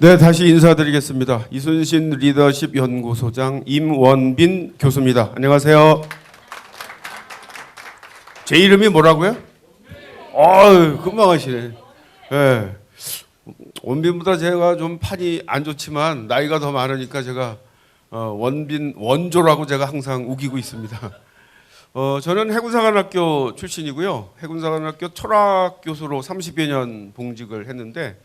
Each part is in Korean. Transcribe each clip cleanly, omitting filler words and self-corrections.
네, 다시 인사드리겠습니다. 이순신 리더십 연구소장 임원빈 교수입니다. 안녕하세요. 제 이름이 뭐라고요? 금방 하시네. 네. 원빈보다 제가 좀 판이 안 좋지만 나이가 더 많으니까 제가 원빈 원조라고 제가 항상 우기고 있습니다. 저는 해군사관학교 출신이고요. 해군사관학교 철학 교수로 30여 년 봉직을 했는데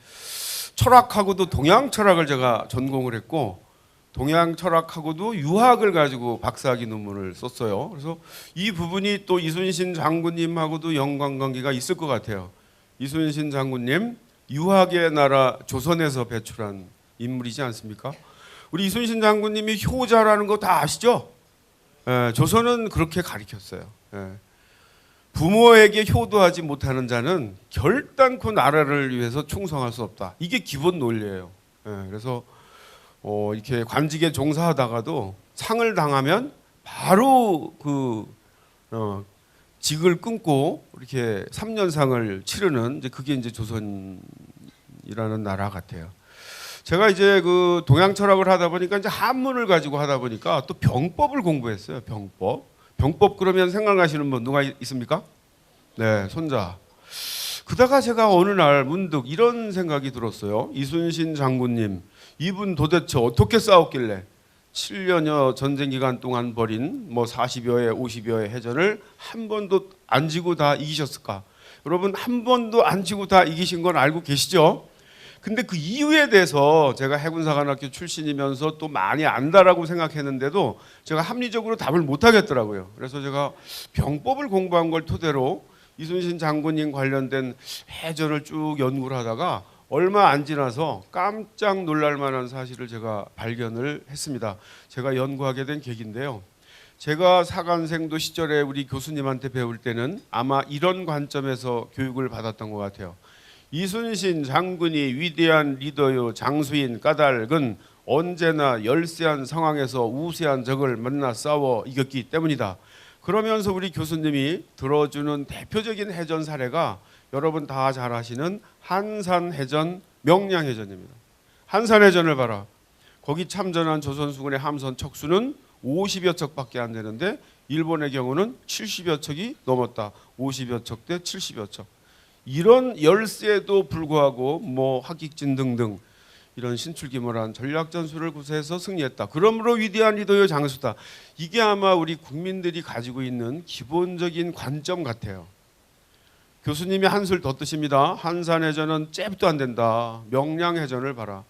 철학하고도 동양 철학을 제가 전공을 했고 동양 철학하고도 유학을 가지고 박사학위 논문을 썼어요. 그래서 이 부분이 또 이순신 장군님하고도 연관관계가 있을 것 같아요. 이순신 장군님 유학의 나라 조선에서 배출한 인물이지 않습니까? 우리 이순신 장군님이 효자라는 거 다 아시죠? 조선은 그렇게 가르쳤어요. 부모에게 효도하지 못하는 자는 결단코 나라를 위해서 충성할 수 없다. 이게 기본 논리예요. 그래서 이렇게 관직에 종사하다가도 상을 당하면 바로 직을 끊고 이렇게 3년상을 치르는 그게 이제 조선이라는 나라 같아요. 제가 이제 그 동양 철학을 하다 보니까 이제 한문을 가지고 하다 보니까 또 병법을 공부했어요. 병법 그러면 생각나시는 분 누가 있습니까? 네, 손자. 그다가 제가 어느 날 문득 이런 생각이 들었어요. 이순신 장군님, 이분 도대체 어떻게 싸웠길래 7년여 전쟁 기간 동안 벌인 40여 회, 50여 회 해전을 한 번도 안 지고 다 이기셨을까? 여러분 한 번도 안 지고 다 이기신 건 알고 계시죠? 근데 그 이유에 대해서 제가 해군사관학교 출신이면서 또 많이 안다라고 생각했는데도 제가 합리적으로 답을 못 하겠더라고요. 그래서 제가 병법을 공부한 걸 토대로 이순신 장군님 관련된 해전을 쭉 연구를 하다가 얼마 안 지나서 깜짝 놀랄 만한 사실을 제가 발견을 했습니다. 제가 연구하게 된 계기인데요. 제가 사관생도 시절에 우리 교수님한테 배울 때는 아마 이런 관점에서 교육을 받았던 것 같아요. 이순신 장군이 위대한 리더요 장수인 까닭은 언제나 열세한 상황에서 우세한 적을 만나 싸워 이겼기 때문이다. 그러면서 우리 교수님이 들어주는 대표적인 해전 사례가 여러분 다 잘 아시는 한산해전, 명량해전입니다. 한산해전을 봐라. 거기 참전한 조선수군의 함선 척수는 50여 척밖에 안 되는데 일본의 경우는 70여 척이 넘었다. 50여 척 대 70여 척. 이런 열세에도 불구하고 학익진 등등 이런 신출귀몰한 전략 전술을 구사해서 승리했다. 그러므로 위대한 리더요 장수다. 이게 아마 우리 국민들이 가지고 있는 기본적인 관점 같아요. 교수님이 한술 더 뜨십니다. 한산해전은 잽도 안 된다. 명량해전을 봐라.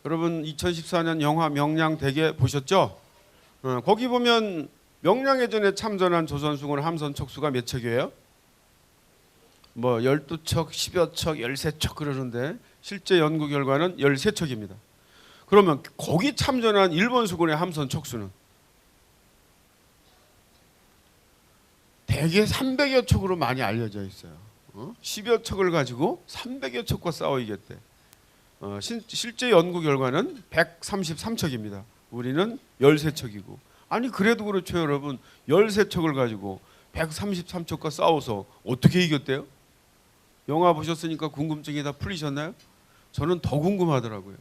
여러분 2014년 영화 명량대계 보셨죠? 거기 보면 명량해전에 참전한 조선수군 함선 척수가 몇 척이에요? 12척, 10여 척, 13척 그러는데 실제 연구 결과는 13척입니다. 그러면 거기 참전한 일본 수군의 함선 척수는 대개 300여 척으로 많이 알려져 있어요. 10여 척을 가지고 300여 척과 싸워 이겼대. 실제 연구 결과는 133척입니다. 우리는 13척이고. 아니 그래도 그렇죠 여러분. 13척을 가지고 133척과 싸워서 어떻게 이겼대요? 영화 보셨으니까 궁금증이 다 풀리셨나요? 저는 더 궁금하더라고요.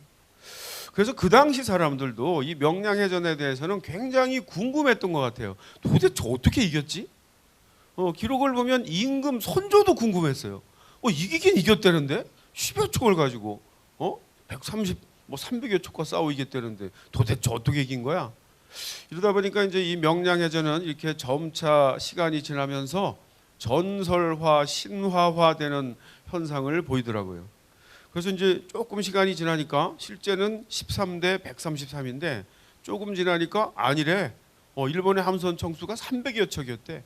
그래서 그 당시 사람들도 이 명량해전에 대해서는 굉장히 궁금했던 것 같아요. 도대체 어떻게 이겼지? 기록을 보면 임금 선조도 궁금했어요. 이기긴 이겼다는데 10여 척을 가지고 300여 척과 싸워 이겼다는데 도대체 어떻게 이긴 거야? 이러다 보니까 이제 이 명량해전은 이렇게 점차 시간이 지나면서 전설화, 신화화되는 현상을 보이더라고요. 그래서 이제 조금 시간이 지나니까 실제는 13대 133인데 조금 지나니까 아니래. 일본의 함선 척수가 300여 척이었대.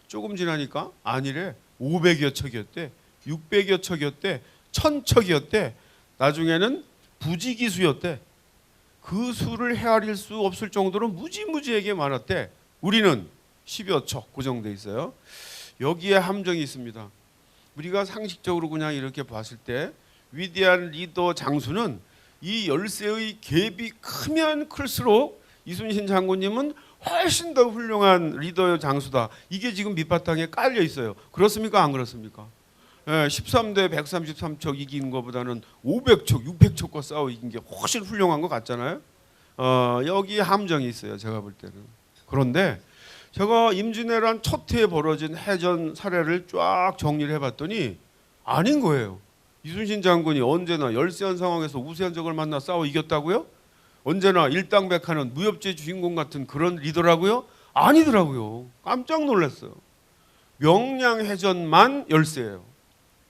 조금 지나니까 아니래. 500여 척이었대. 600여 척이었대. 1000척이었대. 나중에는 부지기수였대. 그 수를 헤아릴 수 없을 정도로 무지무지하게 많았대. 우리는 10여 척 고정돼 있어요. 여기에 함정이 있습니다. 우리가 상식적으로 그냥 이렇게 봤을 때 위대한 리더 장수는 이 열세의 갭이 크면 클수록 이순신 장군님은 훨씬 더 훌륭한 리더요 장수다. 이게 지금 밑바탕에 깔려 있어요. 그렇습니까? 안 그렇습니까? 예, 13대 133척 이긴 것보다는 500척, 600척과 싸워 이긴 게 훨씬 훌륭한 것 같잖아요. 여기 함정이 있어요. 제가 볼 때는. 그런데 제가 임진왜란 첫 해에 벌어진 해전 사례를 쫙 정리를 해봤더니 아닌 거예요. 이순신 장군이 언제나 열세한 상황에서 우세한 적을 만나 싸워 이겼다고요? 언제나 일당백하는 무협지의 주인공 같은 그런 리더라고요? 아니더라고요. 깜짝 놀랐어요. 명량해전만 열세예요.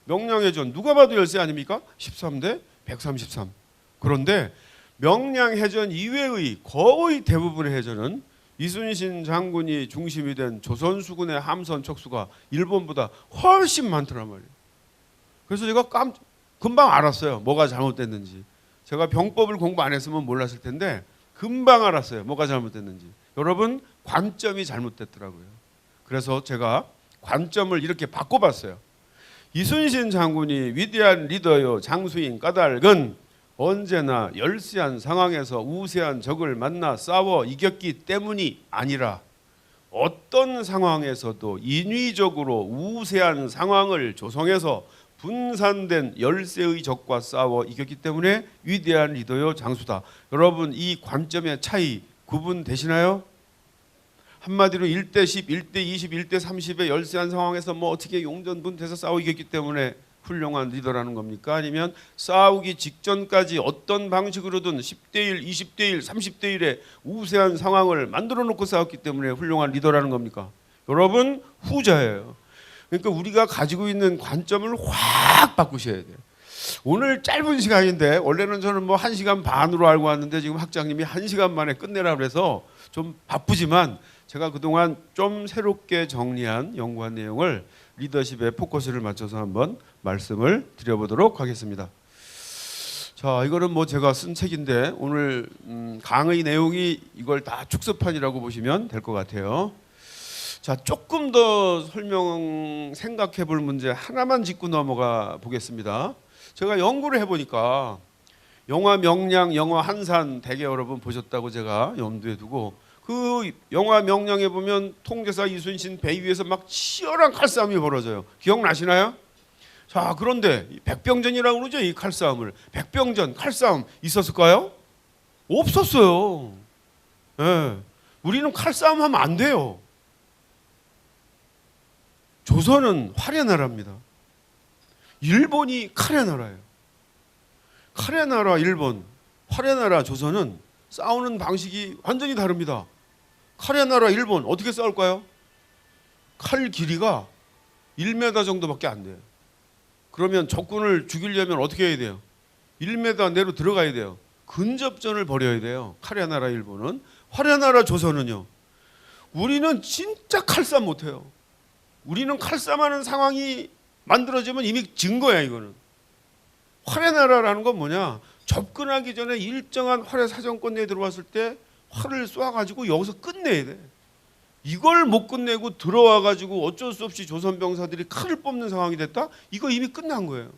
명량해전 누가 봐도 열세 아닙니까? 13대 133. 그런데 명량해전 이외의 거의 대부분의 해전은 이순신 장군이 중심이 된 조선 수군의 함선 척수가 일본보다 훨씬 많더란 말이에요. 그래서 제가 금방 알았어요. 뭐가 잘못됐는지. 제가 병법을 공부 안 했으면 몰랐을 텐데 금방 알았어요. 뭐가 잘못됐는지. 여러분 관점이 잘못됐더라고요. 그래서 제가 관점을 이렇게 바꿔봤어요. 이순신 장군이 위대한 리더요 장수인 까닭은 언제나 열세한 상황에서 우세한 적을 만나 싸워 이겼기 때문이 아니라 어떤 상황에서도 인위적으로 우세한 상황을 조성해서 분산된 열세의 적과 싸워 이겼기 때문에 위대한 리더요 장수다. 여러분 이 관점의 차이 구분되시나요? 한마디로 1대 10, 1대 20, 1대 30의 열세한 상황에서 뭐 어떻게 용전분태해서 싸워 이겼기 때문에 훌륭한 리더라는 겁니까? 아니면 싸우기 직전까지 어떤 방식으로든 10대 1, 20대 1, 30대 1의 우세한 상황을 만들어 놓고 싸웠기 때문에 훌륭한 리더라는 겁니까? 여러분 후자예요. 그러니까 우리가 가지고 있는 관점을 확 바꾸셔야 돼요. 오늘 짧은 시간인데 원래는 저는 뭐 1시간 반으로 알고 왔는데 지금 학장님이 1시간 만에 끝내라 그래서 좀 바쁘지만 제가 그동안 좀 새롭게 정리한 연구한 내용을 리더십에 포커스를 맞춰서 한번 말씀을 드려보도록 하겠습니다. 자, 이거는 뭐 제가 쓴 책인데 오늘 강의 내용이 이걸 다 축소판이라고 보시면 될 것 같아요. 자, 조금 더 생각해 볼 문제 하나만 짚고 넘어가 보겠습니다. 제가 연구를 해보니까 영화 명량, 영화 한산 대개 여러분 보셨다고 제가 염두에 두고 그 영화 명량에 보면 통제사 이순신 배 위에서 막 치열한 칼싸움이 벌어져요. 기억나시나요? 자, 그런데 백병전이라고 그러죠. 이 칼싸움을. 백병전, 칼싸움 있었을까요? 없었어요. 네. 우리는 칼싸움 하면 안 돼요. 조선은 활의 나라입니다. 일본이 칼의 나라예요. 칼의 나라 일본, 활의 나라 조선은 싸우는 방식이 완전히 다릅니다. 칼의 나라 일본 어떻게 싸울까요? 칼 길이가 1m 정도밖에 안 돼요. 그러면 적군을 죽이려면 어떻게 해야 돼요? 1m 내로 들어가야 돼요. 근접전을 벌여야 돼요. 칼의 나라 일본은. 활의 나라 조선은요. 우리는 진짜 칼싸움 못해요. 우리는 칼싸움하는 상황이 만들어지면 이미 진 거야 이거는. 활의 나라라는 건 뭐냐? 접근하기 전에 일정한 활의 사정권 내에 들어왔을 때 활을 쏘아가지고 여기서 끝내야 돼. 이걸 못 끝내고 들어와가지고 어쩔 수 없이 조선 병사들이 칼을 뽑는 상황이 됐다? 이거 이미 끝난 거예요.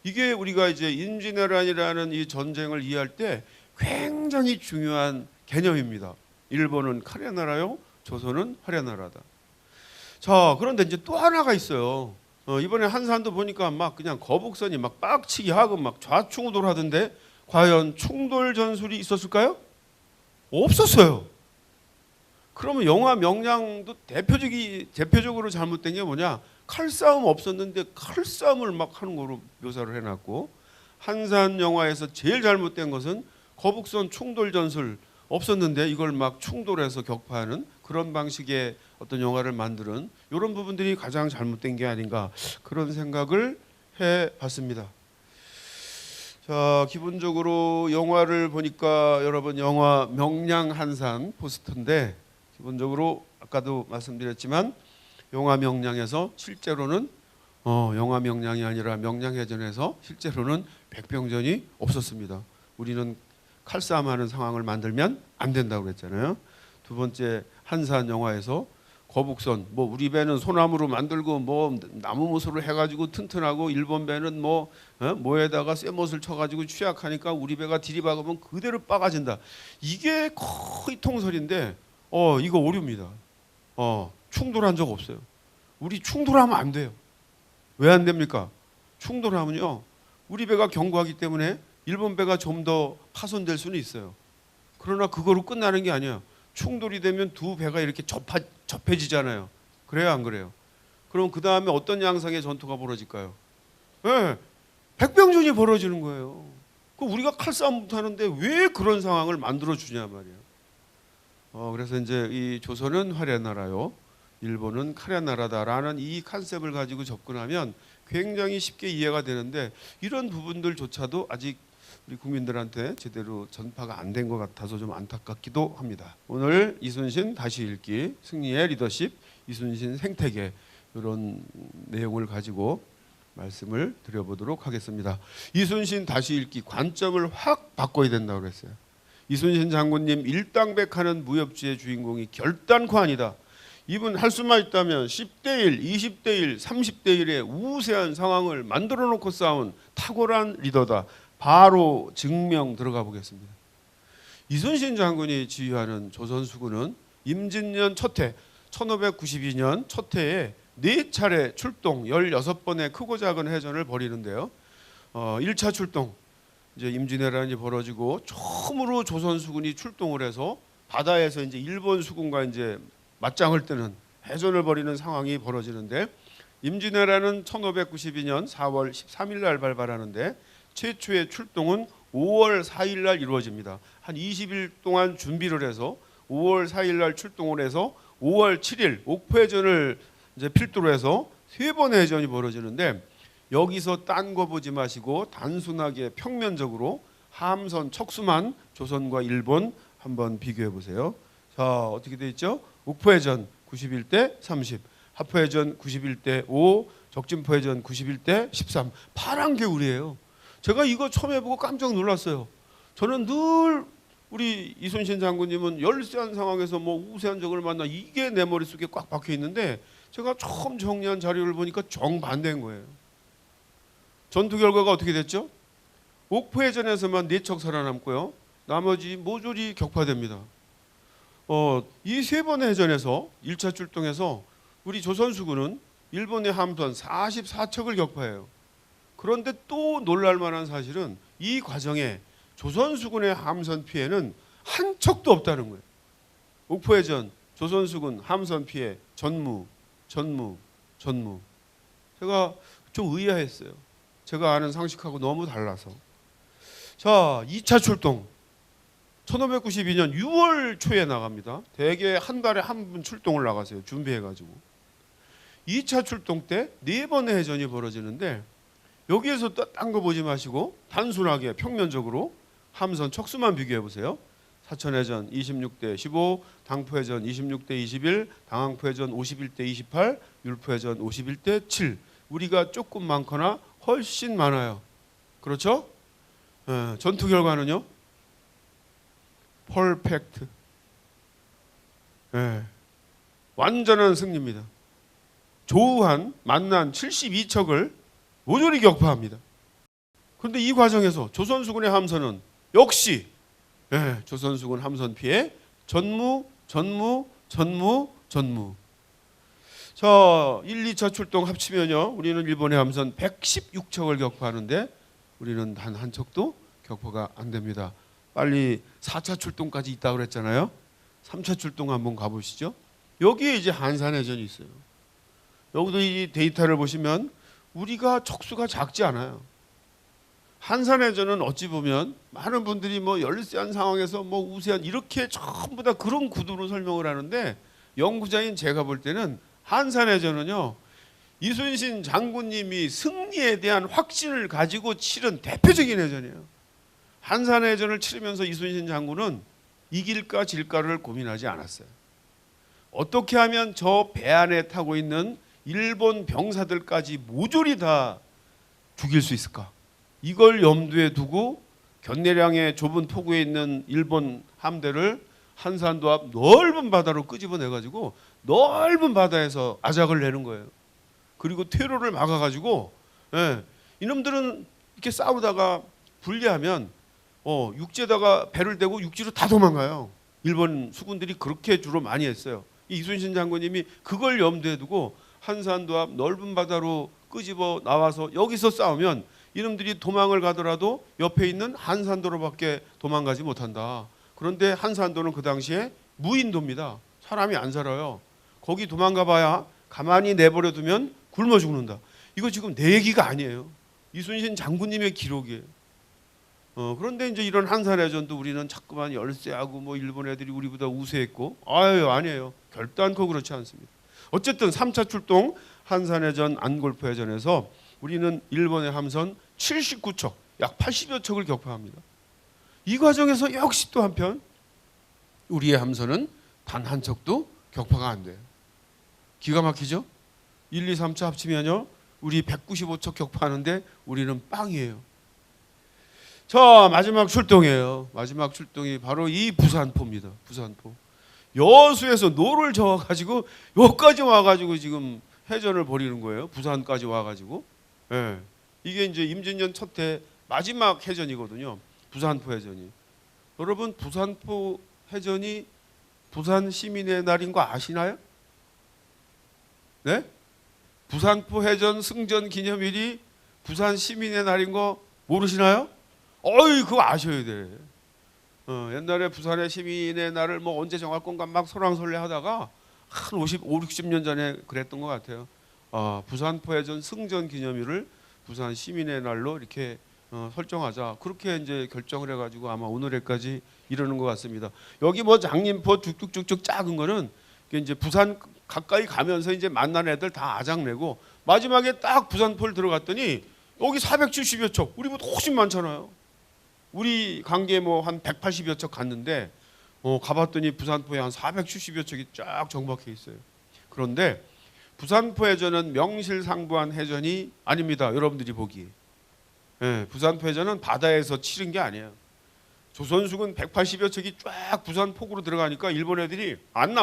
이게 우리가 이제 임진왜란이라는 이 전쟁을 이해할 때 굉장히 중요한 개념입니다. 일본은 칼의 나라요, 조선은 활의 나라다. 자, 그런데 이제 또 하나가 있어요. 이번에 한산도 보니까 막 그냥 거북선이 막 빡치기 하고 막 좌충우돌하던데 과연 충돌 전술이 있었을까요? 없었어요. 그러면 영화 명량도 대표적으로 잘못된 게 뭐냐? 칼싸움 없었는데 칼싸움을 막 하는 거로 묘사를 해놨고, 한산 영화에서 제일 잘못된 것은 거북선 충돌 전술 없었는데 이걸 막 충돌해서 격파하는 그런 방식의 어떤 영화를 만드는 이런 부분들이 가장 잘못된 게 아닌가 그런 생각을 해봤습니다. 자, 기본적으로 영화를 보니까 여러분 영화 명량한산 포스터인데 기본적으로 아까도 말씀드렸지만 영화 명량에서 실제로는 영화 명량이 아니라 명량해전에서 실제로는 백병전이 없었습니다. 우리는 칼싸움하는 상황을 만들면 안 된다고 그랬잖아요. 두 번째 한산 영화에서 거북선 뭐 우리 배는 소나무로 만들고 뭐 나무 못으로 해가지고 튼튼하고 일본 배는 뭐에다가 쇠못을 쳐가지고 취약하니까 우리 배가 들이박으면 그대로 빠가진다. 이게 거의 통설인데 이거 오류입니다. 충돌한 적 없어요. 우리 충돌하면 안 돼요. 왜 안 됩니까? 충돌하면요, 우리 배가 견고하기 때문에 일본 배가 좀 더 파손될 수는 있어요. 그러나 그거로 끝나는 게 아니에요. 충돌이 되면 두 배가 이렇게 접해지잖아요. 그래요, 안 그래요? 그럼 그 다음에 어떤 양상의 전투가 벌어질까요? 네, 백병전이 벌어지는 거예요. 그 우리가 칼싸움 못하는데 왜 그런 상황을 만들어 주냐 말이에요. 그래서 이제 이 조선은 활의 나라요, 일본은 칼의 나라다라는 이 컨셉을 가지고 접근하면 굉장히 쉽게 이해가 되는데, 이런 부분들조차도 아직 우리 국민들한테 제대로 전파가 안 된 것 같아서 좀 안타깝기도 합니다. 오늘 이순신 다시 읽기, 승리의 리더십, 이순신 생태계, 이런 내용을 가지고 말씀을 드려보도록 하겠습니다. 이순신 다시 읽기 관점을 확 바꿔야 된다고 그랬어요. 이순신 장군님 일당백하는 무협지의 주인공이 결단코 아니다. 이분 할 수만 있다면 10대 1, 20대 1, 30대 1의 우세한 상황을 만들어 놓고 싸운 탁월한 리더다. 바로 증명 들어가 보겠습니다. 이순신 장군이 지휘하는 조선수군은 임진년 첫해 1592년 첫 해에 4차례 출동 16번의 크고 작은 해전을 벌이는데요. 1차 출동, 이제 임진왜란이 벌어지고 처음으로 조선수군이 출동을 해서 바다에서 이제 일본 수군과 이제 맞짱을 뜨는 해전을 벌이는 상황이 벌어지는데, 임진왜란은 1592년 4월 13일 날 발발하는데 최초의 출동은 5월 4일 날 이루어집니다. 한 20일 동안 준비를 해서 5월 4일 날 출동을 해서 5월 7일 옥포해전을 이제 필두로 해서 3번의 해전이 벌어지는데, 여기서 딴 거 보지 마시고 단순하게 평면적으로 함선 척수만 조선과 일본 한번 비교해 보세요. 자, 어떻게 돼 있죠? 옥포해전 91대 30, 합포해전 91대 5, 적진포해전 91대 13. 파란 개울이에요. 제가 이거 처음 해보고 깜짝 놀랐어요. 저는 늘 우리 이순신 장군님은 열세한 상황에서 뭐 우세한 적을 만나, 이게 내 머릿속에 꽉 박혀 있는데, 제가 처음 정리한 자료를 보니까 정반대인 거예요. 전투 결과가 어떻게 됐죠? 옥포해전에서만 4척 살아남고요, 나머지 모조리 격파됩니다. 이 3번의 해전에서 1차 출동해서 우리 조선수군은 일본의 함선 44척을 격파해요. 그런데 또 놀랄만한 사실은 이 과정에 조선수군의 함선 피해는 한 척도 없다는 거예요. 옥포해전 조선수군 함선 피해 전무. 제가 좀 의아했어요. 제가 아는 상식하고 너무 달라서. 자, 2차 출동 1592년 6월 초에 나갑니다. 대개 한 달에 한 번 출동을 나가세요. 준비해가지고. 2차 출동 때 4번의 해전이 벌어지는데, 여기에서 딴 거 보지 마시고 단순하게 평면적으로 함선 척수만 비교해 보세요. 사천해전 26대 15, 당포해전 26대 21, 당항포해전 51대 28, 율포해전 51대 7. 우리가 조금 많거나 훨씬 많아요. 그렇죠? 전투 결과는요, 퍼펙트. 완전한 승리입니다. 조우한, 만난 72척을 모조리 격파합니다. 그런데 이 과정에서 조선수군의 함선은 역시 조선수군 함선 피해 전무. 자, 1, 2차 출동 합치면요, 우리는 일본의 함선 116척을 격파하는데 우리는 단 한 척도 격파가 안 됩니다. 빨리 4차 출동까지 있다고 그랬잖아요. 3차 출동 한번 가보시죠. 여기에 이제 한산해전이 있어요. 여기도 이 데이터를 보시면 우리가 척수가 작지 않아요. 한산해전은 어찌 보면 많은 분들이 뭐 열세한 상황에서 뭐 우세한, 이렇게 전부 다 그런 구도로 설명을 하는데, 연구자인 제가 볼 때는 한산해전은요, 이순신 장군님이 승리에 대한 확신을 가지고 치른 대표적인 해전이에요. 한산해전을 치르면서 이순신 장군은 이길까 질까를 고민하지 않았어요. 어떻게 하면 저 배 안에 타고 있는 일본 병사들까지 모조리 다 죽일 수 있을까? 이걸 염두에 두고 견내량의 좁은 포구에 있는 일본 함대를 한산도 앞 넓은 바다로 끄집어내가지고 넓은 바다에서 아작을 내는 거예요. 그리고 퇴로를 막아가지고, 이놈들은 이렇게 싸우다가 불리하면 육지에다가 배를 대고 육지로 다 도망가요. 일본 수군들이 그렇게 주로 많이 했어요. 이순신 장군님이 그걸 염두에 두고 한산도 앞 넓은 바다로 끄집어 나와서 여기서 싸우면 이놈들이 도망을 가더라도 옆에 있는 한산도로밖에 도망가지 못한다. 그런데 한산도는 그 당시에 무인도입니다. 사람이 안 살아요. 거기 도망가 봐야 가만히 내버려 두면 굶어 죽는다. 이거 지금 내 얘기가 아니에요. 이순신 장군님의 기록이에요. 그런데 이제 이런 한산해전도 우리는 자꾸만 열세하고 뭐 일본 애들이 우리보다 우세했고 아니에요. 결단코 그렇지 않습니다. 어쨌든 3차 출동 한산해전 안골포해전에서 우리는 일본의 함선 79척 약 80여 척을 격파합니다. 이 과정에서 역시 또 한편 우리의 함선은 단 한 척도 격파가 안 돼요. 기가 막히죠? 1, 2, 3차 합치면요 우리 195척 격파하는데 우리는 빵이에요. 자, 마지막 출동이에요. 마지막 출동이 바로 이 부산포입니다. 부산포. 여수에서 노를 저어가지고 여기까지 와가지고 지금 해전을 벌이는 거예요. 부산까지 와가지고. 예. 이게 이제 임진년 첫 해 마지막 해전이거든요. 부산포 해전이. 여러분 부산포 해전이 부산 시민의 날인 거 아시나요? 네? 부산포 해전 승전 기념일이 부산 시민의 날인 거 모르시나요? 그거 아셔야 돼. 옛날에 부산의 시민의 날을 뭐 언제 정할 건가 막 설왕설래 하다가 한 60년 전에 그랬던 것 같아요. 부산포 해전 승전 기념일을 부산 시민의 날로 이렇게 설정하자. 그렇게 이제 결정을 해가지고 아마 오늘에까지 이러는 것 같습니다. 여기 뭐 장림포 쭉쭉쭉쭉 작은 거는 이제 부산 가까이 가면서 이제 만난 애들 다 아작내고 마지막에 딱 부산포를 들어갔더니 여기 470여 척, 우리보다 훨씬 많잖아요. 우리 관계 뭐 한 180여 척 갔는데 가봤더니 부산포에 한 470여 척이 쫙 정박해 있어요. 그런데 부산포 해전은 명실상부한 해전이 아닙니다. 여러분들이 보기에. 예, 부산포 해전은 바다에서 치른 게 아니에요. 조선수군 180여 척이 쫙 부산 폭으로 들어가니까 일본 애들이 안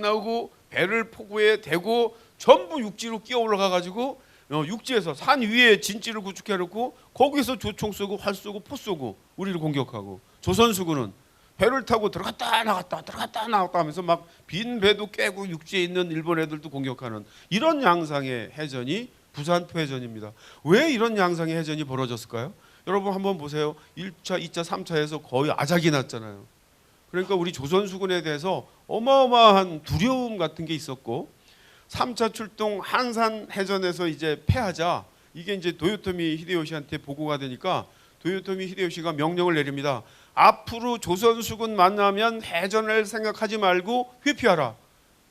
나오고 배를 포구에 대고 전부 육지로 끼어 올라가 가지고 육지에서 산 위에 진지를 구축해 놓고 거기서 조총 쏘고 활 쏘고 포 쏘고 우리를 공격하고, 조선수군은 배를 타고 들어갔다 나갔다 하면서 막 빈 배도 깨고 육지에 있는 일본 애들도 공격하는 이런 양상의 해전이 부산포 해전입니다. 왜 이런 양상의 해전이 벌어졌을까요? 여러분 한번 보세요. 1차, 2차, 3차에서 거의 아작이 났잖아요. 그러니까 우리 조선수군에 대해서 어마어마한 두려움 같은 게 있었고, 3차 출동 한산 해전에서 이제 패하자, 이게 이제 도요토미 히데요시한테 보고가 되니까 도요토미 히데요시가 명령을 내립니다. 앞으로 조선수군 만나면 해전을 생각하지 말고 회피하라.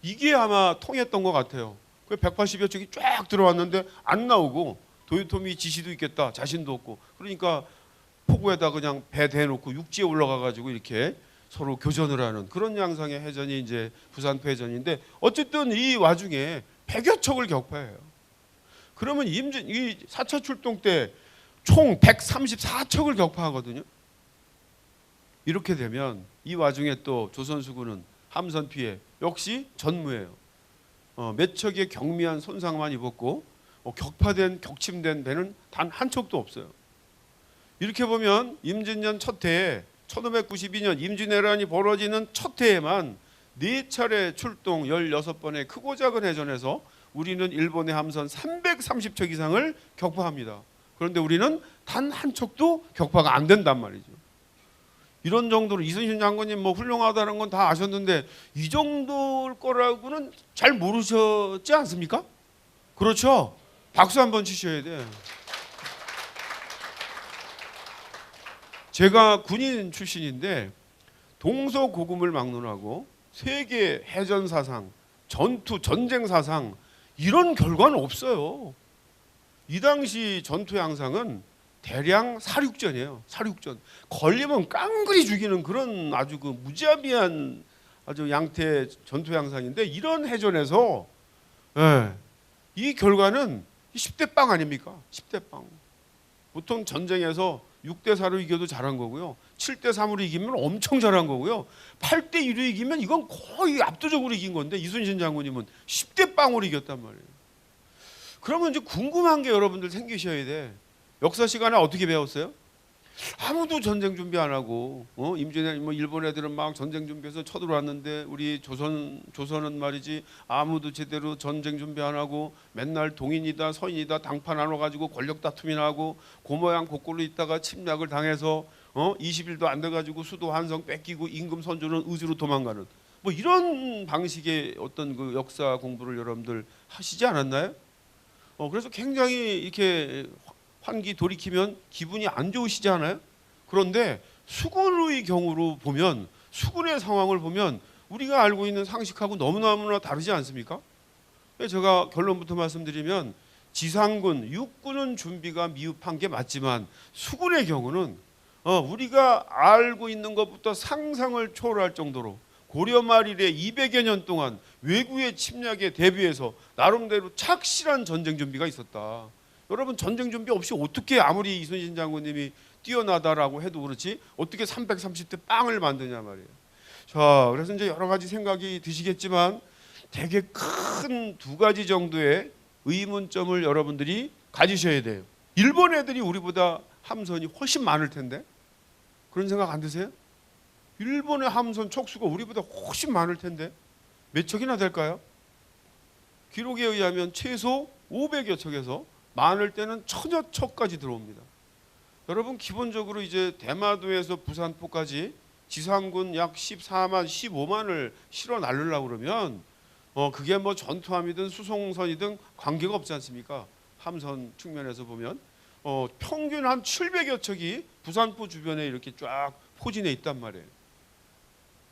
이게 아마 통했던 것 같아요. 180여 척이 쫙 들어왔는데 안 나오고 도요토미 지시도 있겠다, 자신도 없고, 그러니까 포구에다 그냥 배 대놓고 육지에 올라가 가지고 이렇게 서로 교전을 하는 그런 양상의 해전이 이제 부산포 해전인데, 어쨌든 이 와중에 100여 척을 격파해요. 그러면 이 4차 출동 때 총 134척을 격파하거든요. 이렇게 되면 이 와중에 또 조선수군은 함선 피해 역시 전무해요. 몇 척의 경미한 손상만 입었고 격침된 배는 단 한 척도 없어요. 이렇게 보면 임진년 첫 해에 1592년 임진왜란이 벌어지는 첫 해에만 4차례 출동 16번의 크고 작은 해전에서 우리는 일본의 함선 330척 이상을 격파합니다. 그런데 우리는 단 한 척도 격파가 안 된단 말이죠. 이런 정도로 이순신 장군님 뭐 훌륭하다는 건 다 아셨는데 이 정도일 거라고는 잘 모르셨지 않습니까? 그렇죠? 박수 한번 치셔야 돼. 제가 군인 출신인데 동서고금을 막론하고 세계 해전 사상, 전쟁 사상 이런 결과는 없어요. 이 당시 전투 양상은 대량 사륙전이에요. 사륙전. 걸리면 깡그리 죽이는 그런 아주 그 무자비한 아주 양태 전투 양상인데, 이런 해전에서 이 결과는 10대 빵 아닙니까? 10대 빵. 보통 전쟁에서 6대 4로 이겨도 잘한 거고요. 7대 3으로 이기면 엄청 잘한 거고요. 8대 2로 이기면 이건 거의 압도적으로 이긴 건데 이순신 장군님은 10대 빵으로 이겼단 말이에요. 그러면 이제 궁금한 게 여러분들 생기셔야 돼. 역사 시간에 어떻게 배웠어요? 아무도 전쟁 준비 안 하고 임진애 뭐 일본 애들은 막 전쟁 준비해서 쳐들어왔는데 우리 조선은 말이지 아무도 제대로 전쟁 준비 안 하고 맨날 동인이다 서인이다 당파 나눠 가지고 권력 다툼이나 하고 고모양 고꼴로 있다가 침략을 당해서 20일도 안 돼 가지고 수도 한성 뺏기고 임금 선조는 의주로 도망가는 뭐 이런 방식의 어떤 그 역사 공부를 여러분들 하시지 않았나요? 그래서 굉장히 이렇게 환기 돌이키면 기분이 안 좋으시지 않아요? 그런데 수군의 경우로 보면 수군의 상황을 보면 우리가 알고 있는 상식하고 너무너무나 다르지 않습니까? 제가 결론부터 말씀드리면 지상군, 육군은 준비가 미흡한 게 맞지만 수군의 경우는 우리가 알고 있는 것부터 상상을 초월할 정도로 고려 말 이래 200여 년 동안 외구의 침략에 대비해서 나름대로 착실한 전쟁 준비가 있었다. 여러분 전쟁 준비 없이 어떻게 아무리 이순신 장군님이 뛰어나다라고 해도 그렇지 어떻게 330대 빵을 만드냐 말이에요. 자, 그래서 이제 여러 가지 생각이 드시겠지만 되게 큰 두 가지 정도의 의문점을 여러분들이 가지셔야 돼요. 일본 애들이 우리보다 함선이 훨씬 많을 텐데 그런 생각 안 드세요? 일본의 함선 척수가 우리보다 훨씬 많을 텐데 몇 척이나 될까요? 기록에 의하면 최소 500여 척에서 많을 때는 1000여 척까지 들어옵니다. 여러분 기본적으로 이제 대마도에서 부산포까지 지상군 약 14만, 15만을 실어 날르려고 그러면 그게 뭐 전투함이든 수송선이든 관계가 없지 않습니까? 함선 측면에서 보면 평균 한 700여 척이 부산포 주변에 이렇게 쫙 포진해 있단 말이에요.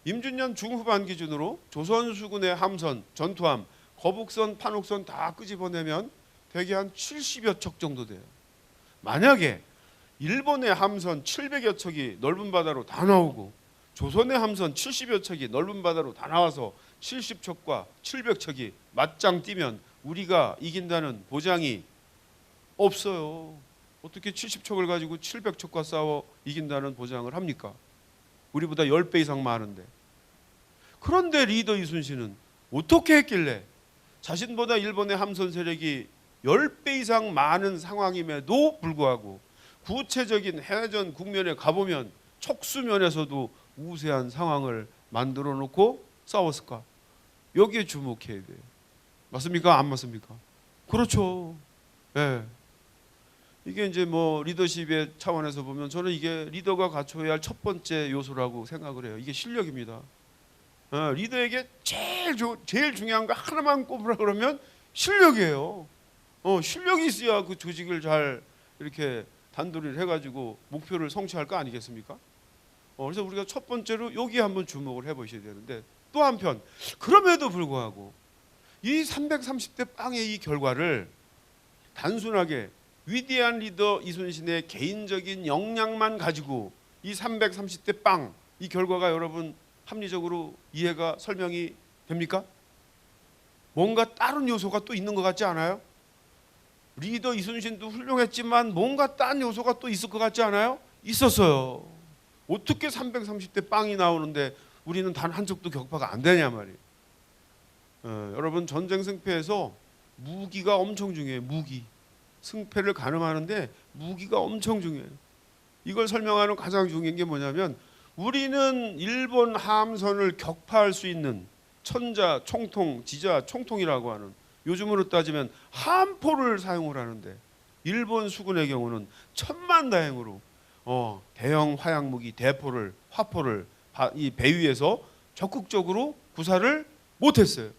임준년 중후반 기준으로 조선수군의 함선, 전투함, 거북선, 판옥선 다 끄집어내면 대개 한 70여 척 정도 돼요. 만약에 일본의 함선 700여 척이 넓은 바다로 다 나오고 조선의 함선 70여 척이 넓은 바다로 다 나와서 70척과 700척이 맞짱 뛰면 우리가 이긴다는 보장이 없어요. 어떻게 70척을 가지고 700척과 싸워 이긴다는 보장을 합니까? 우리보다 10배 이상 많은데. 그런데 리더 이순신은 어떻게 했길래 자신보다 일본의 함선 세력이 10배 이상 많은 상황임에도 불구하고 구체적인 해전 국면에 가보면 척수면에서도 우세한 상황을 만들어 놓고 싸웠을까? 여기에 주목해야 돼요. 맞습니까? 안 맞습니까? 그렇죠. 네. 이게 이제 뭐 리더십의 차원에서 보면 저는 이게 리더가 갖춰야 할 첫 번째 요소라고 생각을 해요. 이게 실력입니다. 리더에게 제일 중요한 거 하나만 꼽으라 그러면 실력이에요. 실력이 있어야 그 조직을 잘 이렇게 단도리를 해가지고 목표를 성취할 거 아니겠습니까? 그래서 우리가 첫 번째로 여기 한번 주목을 해보셔야 되는데 또 한편 그럼에도 불구하고 이 330대 빵의 이 결과를 단순하게 위대한 리더 이순신의 개인적인 역량만 가지고 이 330대 빵 이 결과가 여러분 합리적으로 이해가 설명이 됩니까? 뭔가 다른 요소가 또 있는 것 같지 않아요? 리더 이순신도 훌륭했지만 뭔가 다른 요소가 또 있을 것 같지 않아요? 있었어요. 어떻게 330대 빵이 나오는데 우리는 단 한 척도 격파가 안 되냐 말이에요. 여러분 전쟁 승패에서 무기가 엄청 중요해요. 무기. 승패를 가늠하는데 무기가 엄청 중요해요. 이걸 설명하는 가장 중요한 게 뭐냐면 우리는 일본 함선을 격파할 수 있는 천자, 총통, 지자, 총통이라고 하는 요즘으로 따지면 함포를 사용을 하는데 일본 수군의 경우는 천만다행으로 대형 화약무기 대포를 화포를 이 배 위에서 적극적으로 구사를 못했어요.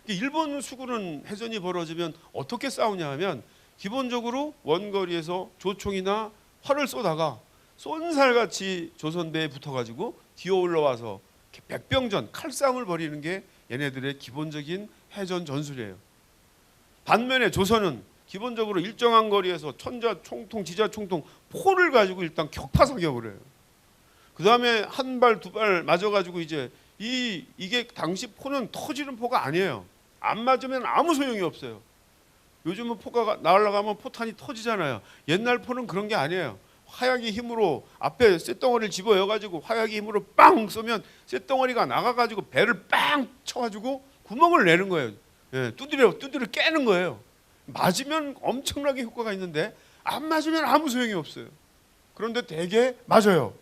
일본 수군은 해전이 벌어지면 어떻게 싸우냐 하면 기본적으로 원거리에서 조총이나 활을 쏘다가 쏜살같이 조선배에 붙어가지고 기어 올라와서 백병전 칼싸움을 벌이는 게 얘네들의 기본적인 해전 전술이에요. 반면에 조선은 기본적으로 일정한 거리에서 천자 총통, 지자 총통 포를 가지고 일단 격파 사격을 해요. 그 다음에 한 발, 두 발 맞아가지고 이제 이게 당시 포는 터지는 포가 아니에요. 안 맞으면 아무 소용이 없어요. 요즘은 포가 날아가면 포탄이 터지잖아요. 옛날 포는 그런 게 아니에요. 화약의 힘으로 앞에 쇳덩어리를 집어여가지고 화약의 힘으로 빵 쏘면 쇳덩어리가 나가가지고 배를 빵 쳐가지고 구멍을 내는 거예요. 두드려 깨는 거예요. 맞으면 엄청나게 효과가 있는데 안 맞으면 아무 소용이 없어요. 그런데 대개 맞아요.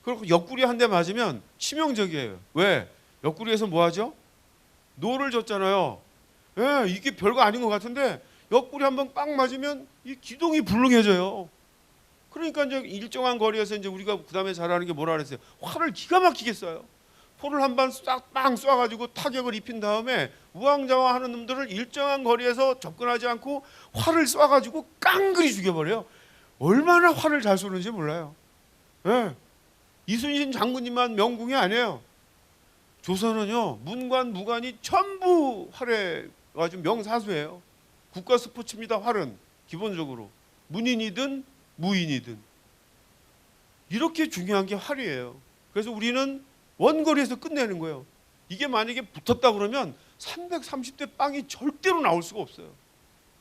그리고 옆구리 한 대 맞으면 치명적이에요. 왜? 옆구리에서 뭐 하죠? 노를 줬잖아요. 예, 이게 별거 아닌 것 같은데 옆구리 한번 빵 맞으면 이 기둥이 불능해져요. 그러니까 이제 일정한 거리에서 이제 우리가 그다음에 잘하는 게 뭐라 그랬어요? 활을 기가 막히게 쏴요. 포를 한 방 싹빵 쏴가지고 타격을 입힌 다음에 우왕좌왕하는 놈들을 일정한 거리에서 접근하지 않고 활을 쏴가지고 깡그리 죽여버려요. 얼마나 활을 잘 쏘는지 몰라요. 예. 이순신 장군님만 명궁이 아니에요. 조선은요 문관 무관이 전부 활에 아주 명사수예요. 국가 스포츠입니다. 활은 기본적으로 문인이든 무인이든 이렇게 중요한 게 활이에요. 그래서 우리는 원거리에서 끝내는 거예요. 이게 만약에 붙었다 그러면 330대 빵이 절대로 나올 수가 없어요.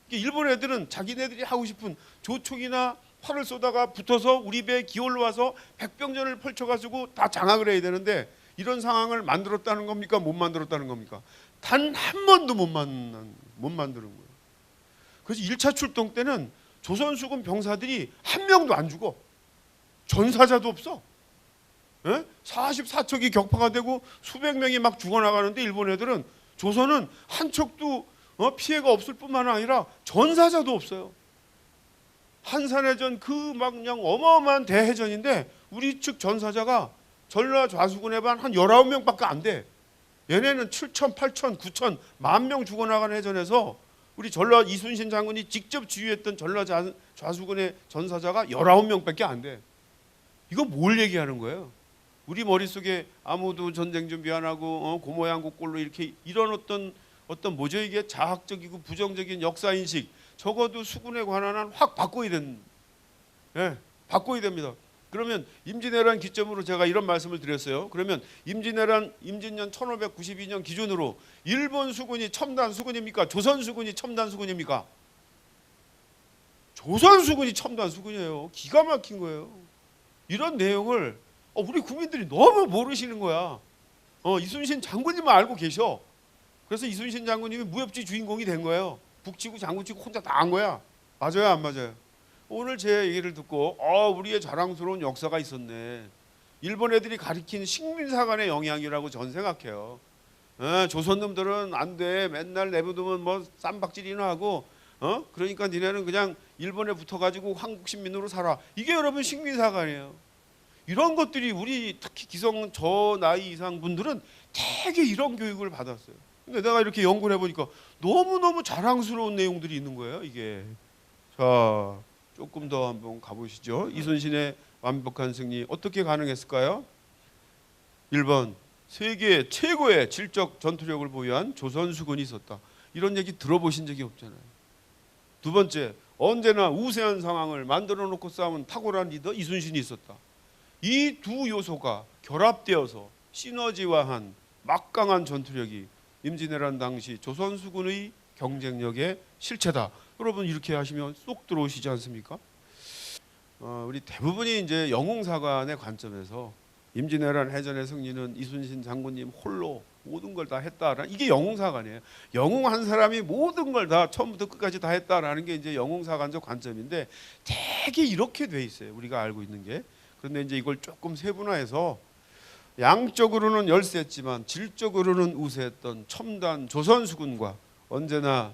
일본 애들은 자기네들이 하고 싶은 조총이나 활을 쏘다가 붙어서 우리 배에 기어올라 와서 백병전을 펼쳐가지고 다 장악을 해야 되는데 이런 상황을 만들었다는 겁니까? 못 만들었다는 겁니까? 단 한 번도 못 만드는 거예요. 그래서 1차 출동 때는 조선수군 병사들이 한 명도 안 죽어. 전사자도 없어. 44척이 격파가 되고 수백 명이 막 죽어나가는데 일본 애들은 조선은 한 척도 피해가 없을 뿐만 아니라 전사자도 없어요. 한산해전 그 막 그냥 어마어마한 대해전인데 우리 측 전사자가 전라 좌수군에 반 한 19명밖에 안 돼. 얘네는 7천, 8천, 9천, 10,000명 죽어나간 해전에서 우리 전라 이순신 장군이 직접 지휘했던 전라 좌수군의 전사자가 19명밖에 안 돼. 이거 뭘 얘기하는 거예요? 우리 머릿속에 아무도 전쟁 준비 안 하고 고모양고 꼴로 이렇게 이런 어떤 뭐죠 이게 자학적이고 부정적인 역사인식 적어도 수군에 관한 한 확 바꿔야 바꿔야 됩니다. 그러면 임진왜란 기점으로 제가 이런 말씀을 드렸어요. 그러면 임진년 1592년 기준으로 일본 수군이 첨단 수군입니까? 조선 수군이 첨단 수군입니까? 조선 수군이 첨단 수군이에요. 기가 막힌 거예요. 이런 내용을 우리 국민들이 너무 모르시는 거야. 이순신 장군님만 알고 계셔. 그래서 이순신 장군님이 무협지 주인공이 된 거예요. 북치고 장군치고 혼자 다 한 거야. 맞아요, 안 맞아요? 오늘 제 얘기를 듣고 우리의 자랑스러운 역사가 있었네. 일본 애들이 가리킨 식민사관의 영향이라고 전 생각해요. 조선 놈들은 안 돼. 맨날 내버두면 뭐 쌈박질이나 하고 그러니까 니네는 그냥 일본에 붙어가지고 한국 식민으로 살아. 이게 여러분 식민사관이에요. 이런 것들이 우리 특히 기성 저 나이 이상 분들은 되게 이런 교육을 받았어요. 근데 내가 이렇게 연구를 해보니까 너무너무 자랑스러운 내용들이 있는 거예요. 이게. 자, 조금 더 한번 가보시죠. 이순신의 완벽한 승리 어떻게 가능했을까요? 1번 세계 최고의 질적 전투력을 보유한 조선수군이 있었다. 이런 얘기 들어보신 적이 없잖아요. 2번째 언제나 우세한 상황을 만들어 놓고 싸운 탁월한 리더 이순신이 있었다. 이 두 요소가 결합되어서 시너지화한 막강한 전투력이 임진왜란 당시 조선수군의 경쟁력의 실체다. 여러분 이렇게 하시면 쏙 들어오시지 않습니까? 우리 대부분이 이제 영웅사관의 관점에서 임진왜란 해전의 승리는 이순신 장군님 홀로 모든 걸 다 했다라는 이게 영웅사관이에요. 영웅 한 사람이 모든 걸 다 처음부터 끝까지 다 했다라는 게 이제 영웅사관적 관점인데 되게 이렇게 돼 있어요. 우리가 알고 있는 게. 그런데 이제 이걸 조금 세분화해서 양적으로는 열세했지만 질적으로는 우세했던 첨단 조선수군과 언제나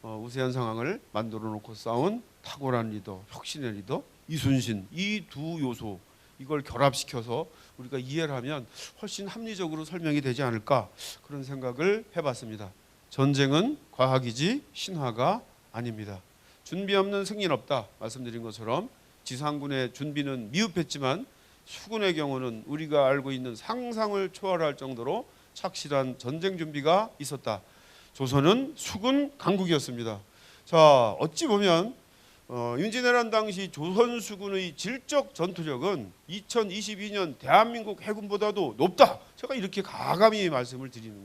우세한 상황을 만들어 놓고 싸운 탁월한 리더, 혁신의 리더 이순신 이 두 요소 이걸 결합시켜서 우리가 이해를 하면 훨씬 합리적으로 설명이 되지 않을까 그런 생각을 해봤습니다. 전쟁은 과학이지 신화가 아닙니다. 준비 없는 승리는 없다 말씀드린 것처럼 지상군의 준비는 미흡했지만 수군의 경우는 우리가 알고 있는 상상을 초월할 정도로 착실한 전쟁 준비가 있었다. 조선은 수군 강국이었습니다. 자, 어찌 보면 임진왜란 당시 조선 수군의 질적 전투력은 2022년 대한민국 해군보다도 높다. 제가 이렇게 가감히 말씀을 드리는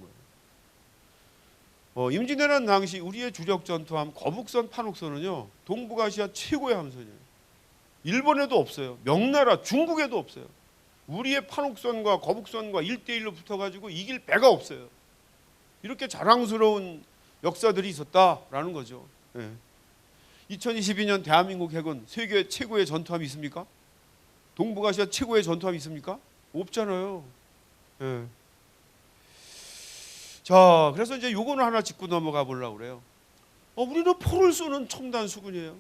거예요. 임진왜란 당시 우리의 주력 전투함 거북선, 판옥선은요 동북아시아 최고의 함선이에요. 일본에도 없어요. 명나라, 중국에도 없어요. 우리의 판옥선과 거북선과 1대1로 붙어가지고 이길 배가 없어요. 이렇게 자랑스러운 역사들이 있었다라는 거죠. 2022년 대한민국 해군 세계 최고의 전투함이 있습니까? 동북아시아 최고의 전투함이 있습니까? 없잖아요. 예. 자, 그래서 이제 요거는 하나 짚고 넘어가 보려고 그래요. 우리는 포를 쏘는 첨단 수군이에요.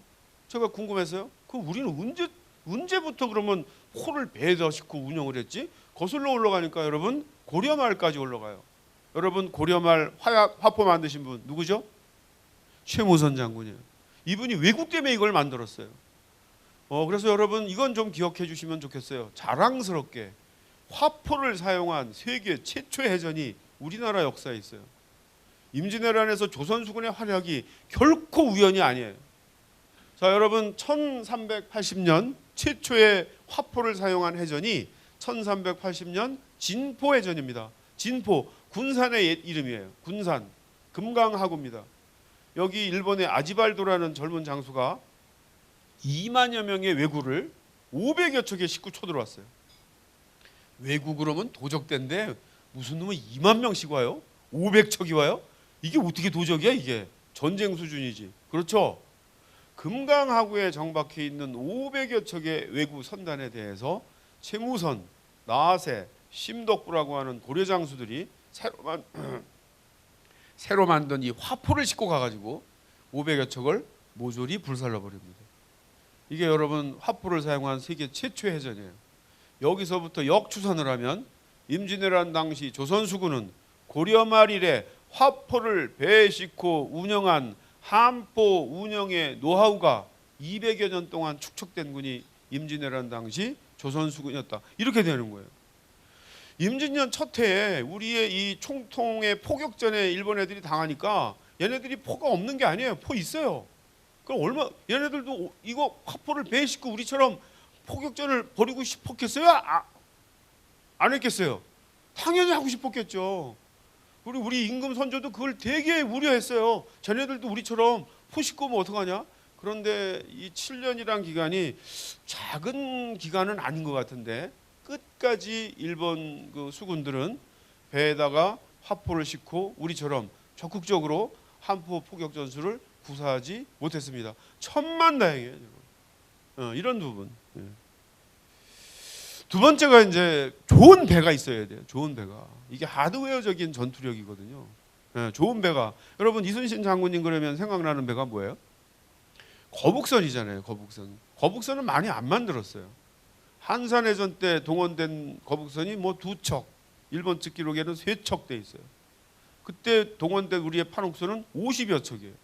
제가 궁금해서요. 우리는 언제부터 그러면 포를 배에다 싣고 운영을 했지? 거슬러 올라가니까 여러분 고려말까지 올라가요. 여러분 고려말 화포 만드신 분 누구죠? 최무선 장군이에요. 이분이 외국 때문에 이걸 만들었어요. 그래서 여러분 이건 좀 기억해 주시면 좋겠어요. 자랑스럽게 화포를 사용한 세계 최초의 해전이 우리나라 역사에 있어요. 임진왜란에서 조선수군의 활약이 결코 우연이 아니에요. 자, 여러분 1380년 최초의 화포를 사용한 해전이 1380년 진포해전입니다. 진포, 군산의 이름이에요. 군산, 금강하구입니다. 여기 일본의 아지발도라는 젊은 장수가 2만여 명의 왜구를 500여 척의 싣고 쳐들어왔어요. 왜구 그러면 도적대인데 무슨 놈은 2만 명씩 와요? 500척이 와요? 이게 어떻게 도적이야 이게? 전쟁 수준이지. 그렇죠? 금강하구에 정박해 있는 500여 척의 왜구 선단에 대해서 최무선, 나세, 심덕부라고 하는 고려 장수들이 새로 만든 이 화포를 싣고 가가지고 500여 척을 모조리 불살라 버립니다. 이게 여러분 화포를 사용한 세계 최초의 해전이에요. 여기서부터 역추산을 하면 임진왜란 당시 조선수군은 고려말 이래 화포를 배에 싣고 운영한 함포 운영의 노하우가 200여 년 동안 축적된 군이 임진왜란 당시 조선수군이었다. 이렇게 되는 거예요. 임진년 첫 해에 우리의 이 총통의 포격전에 일본 애들이 당하니까 얘네들이 포가 없는 게 아니에요. 포 있어요. 그럼 얘네들도 이거 화포를 배에 싣고 우리처럼 포격전을 벌이고 싶었겠어요? 안 했겠어요? 당연히 하고 싶었겠죠. 우리 임금 선조도 그걸 되게 우려했어요. 쟤네들도 우리처럼 포 싣고 오면 어떡하냐? 그런데 이 7년이란 기간이 작은 기간은 아닌 것 같은데 끝까지 일본 그 수군들은 배에다가 화포를 싣고 우리처럼 적극적으로 함포 포격 전술을 구사하지 못했습니다. 천만다행이에요. 이런 부분. 두 번째가 이제 좋은 배가 있어야 돼요. 좋은 배가. 이게 하드웨어적인 전투력이거든요. 좋은 배가. 여러분 이순신 장군님 그러면 생각나는 배가 뭐예요? 거북선이잖아요. 거북선은 많이 안 만들었어요. 한산해전 때 동원된 거북선이 뭐 2척, 일본 측 기록에는 3척 돼 있어요. 그때 동원된 우리의 판옥선은 50여 척이에요.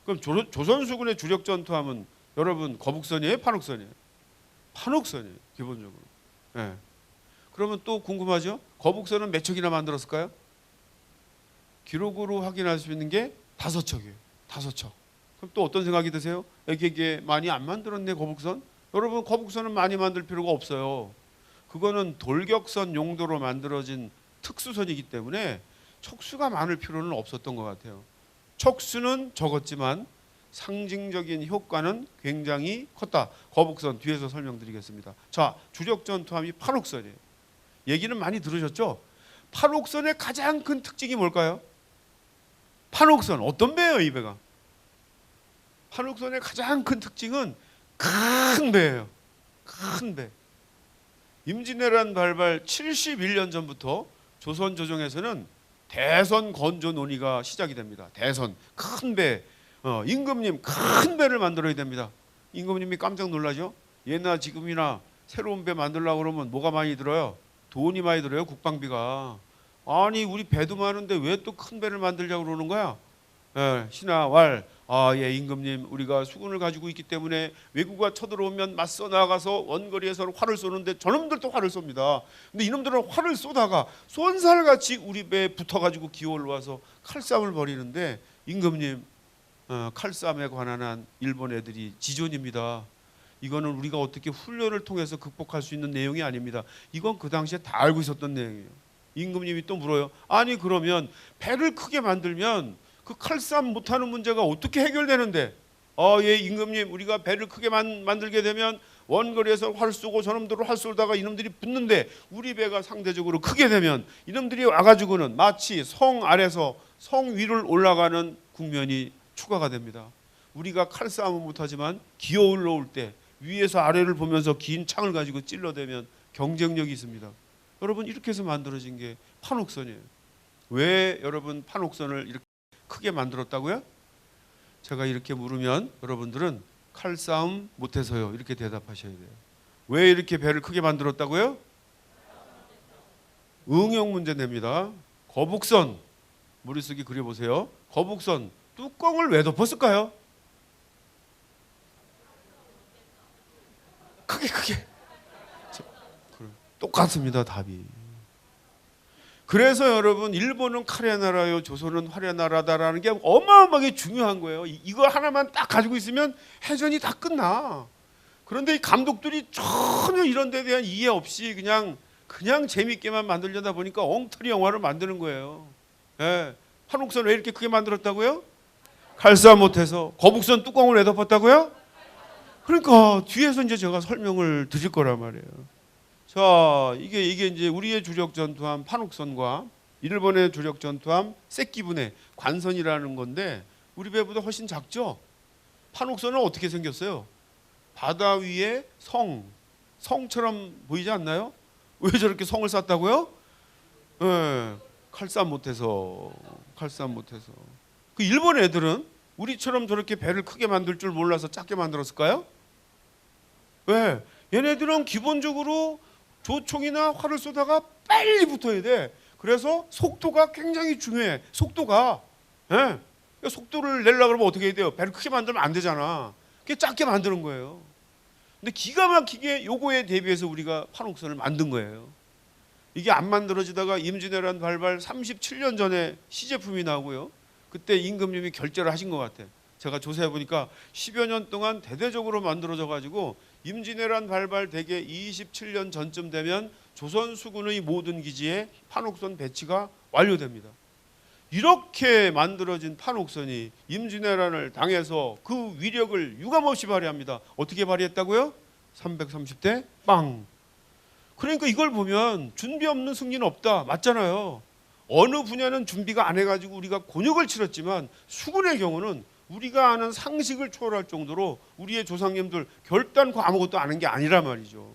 그럼 조선수군의 주력 전투함은 여러분 거북선이에요, 판옥선이에요? 판옥선이에요, 기본적으로. 그러면 또 궁금하죠? 거북선은 몇 척이나 만들었을까요? 기록으로 확인할 수 있는 게 5척이에요. 5척. 그럼 또 어떤 생각이 드세요? 이게 많이 안 만들었네, 거북선? 여러분 거북선은 많이 만들 필요가 없어요. 그거는 돌격선 용도로 만들어진 특수선이기 때문에 척수가 많을 필요는 없었던 것 같아요. 척수는 적었지만 상징적인 효과는 굉장히 컸다. 거북선 뒤에서 설명드리겠습니다. 자, 주력 전투함이 판옥선이에요. 얘기는 많이 들으셨죠? 판옥선의 가장 큰 특징이 뭘까요? 판옥선 어떤 배예요, 이 배가? 판옥선의 가장 큰 특징은 큰 배예요. 큰 배. 임진왜란 발발 71년 전부터 조선 조정에서는 대선 건조 논의가 시작이 됩니다. 대선 큰 배. 임금님 큰 배를 만들어야 됩니다. 임금님이 깜짝 놀라죠. 예나 지금이나 새로운 배 만들려고 그러면 뭐가 많이 들어요? 돈이 많이 들어요. 국방비가. 아니 우리 배도 많은데 왜 또 큰 배를 만들려고 그러는 거야? 신하왈 임금님 우리가 수군을 가지고 있기 때문에 왜구가 쳐들어오면 맞서 나가서 원거리에서 활을 쏘는데 저놈들도 활을 쏩니다. 근데 이놈들은 활을 쏘다가 쏜살같이 우리 배에 붙어가지고 기어 올라와서 칼싸움을 벌이는데 임금님 칼싸움에 관한 한 일본 애들이 지존입니다. 이거는 우리가 어떻게 훈련을 통해서 극복할 수 있는 내용이 아닙니다. 이건 그 당시에 다 알고 있었던 내용이에요. 임금님이 또 물어요. 아니 그러면 배를 크게 만들면 그 칼싸움 못하는 문제가 어떻게 해결되는데? 예 임금님 우리가 배를 크게 만들게 되면 원거리에서 활 쏘고 저놈들을 활 쏘다가 이놈들이 붙는데 우리 배가 상대적으로 크게 되면 이놈들이 와가지고는 마치 성 아래서 성 위를 올라가는 국면이 추가가 됩니다. 우리가 칼싸움은 못하지만 기어 올라올 때 위에서 아래를 보면서 긴 창을 가지고 찔러대면 경쟁력이 있습니다. 여러분 이렇게 해서 만들어진 게 판옥선이에요. 왜 여러분 판옥선을 이렇게 크게 만들었다고요? 제가 이렇게 물으면 여러분들은 칼싸움 못해서요 이렇게 대답하셔야 돼요. 왜 이렇게 배를 크게 만들었다고요? 응용 문제 냅니다. 거북선 머릿속에 그려보세요. 거북선 뚜껑을 왜 덮었을까요? 크게 똑같습니다 답이. 그래서 여러분 일본은 칼의 나라요 조선은 활의 나라다라는 게 어마어마하게 중요한 거예요. 이거 하나만 딱 가지고 있으면 해전이 다 끝나. 그런데 이 감독들이 전혀 이런 데 대한 이해 없이 그냥 재밌게만 만들려다 보니까 엉터리 영화를 만드는 거예요. 예. 판옥선 왜 이렇게 크게 만들었다고요? 칼싸움 못해서. 거북선 뚜껑을 왜 덮었다고요? 그러니까 뒤에서 이제 제가 설명을 드릴 거란 말이에요. 자, 이게 이제 우리의 주력 전투함 판옥선과 일본의 주력 전투함 세끼부네 관선이라는 건데 우리 배보다 훨씬 작죠? 판옥선은 어떻게 생겼어요? 바다 위에 성처럼 보이지 않나요? 왜 저렇게 성을 쌌다고요? 네, 칼싸움 못해서. 그 일본 애들은 우리처럼 저렇게 배를 크게 만들 줄 몰라서 작게 만들었을까요? 왜? 얘네들은 기본적으로 조총이나 활을 쏘다가 빨리 붙어야 돼. 그래서 속도가 굉장히 중요해. 속도가. 예? 속도를 내려고 그러면 어떻게 해야 돼요? 배를 크게 만들면 안 되잖아. 그게 작게 만드는 거예요. 근데 기가 막히게 요거에 대비해서 우리가 판옥선을 만든 거예요. 이게 안 만들어지다가 임진왜란 발발 37년 전에 시제품이 나오고요. 그때 임금님이 결제를 하신 것 같아요. 제가 조사해 보니까 10여 년 동안 대대적으로 만들어져 가지고 임진왜란 발발 대개 27년 전쯤 되면 조선 수군의 모든 기지에 판옥선 배치가 완료됩니다. 이렇게 만들어진 판옥선이 임진왜란을 당해서 그 위력을 유감없이 발휘합니다. 어떻게 발휘했다고요? 330대 빵. 그러니까 이걸 보면 준비 없는 승리는 없다. 맞잖아요. 어느 분야는 준비가 안 해가지고 우리가 곤욕을 치렀지만 수군의 경우는 우리가 아는 상식을 초월할 정도로 우리의 조상님들 결단코 아무것도 아는 게 아니란 말이죠.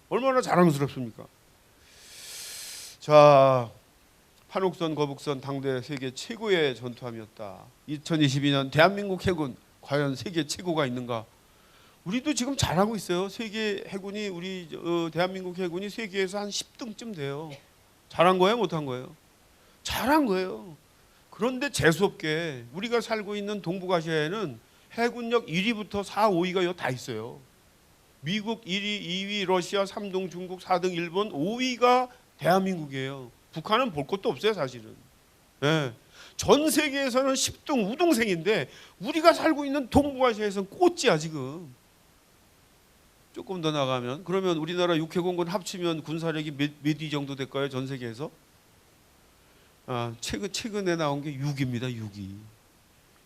얼마나 자랑스럽습니까? 자, 판옥선, 거북선 당대 세계 최고의 전투함이었다. 2022년 대한민국 해군 과연 세계 최고가 있는가? 우리도 지금 잘하고 있어요. 세계 해군이 우리 대한민국 해군이 세계에서 한 10등쯤 돼요. 잘한 거예요, 못한 거예요? 잘한 거예요. 그런데 재수없게 우리가 살고 있는 동북아시아에는 해군력 1위부터 4, 5위가 다 있어요. 미국 1위, 2위, 러시아 3등, 중국 4등, 일본 5위가 대한민국이에요. 북한은 볼 것도 없어요, 사실은. 네. 전 세계에서는 10등 우등생인데 우리가 살고 있는 동북아시아에서는 꼴찌야 지금. 조금 더 나가면 그러면 우리나라 육해공군 합치면 군사력이 몇 위 정도 될까요? 전 세계에서? 최근에 나온 게 6위입니다. 6위.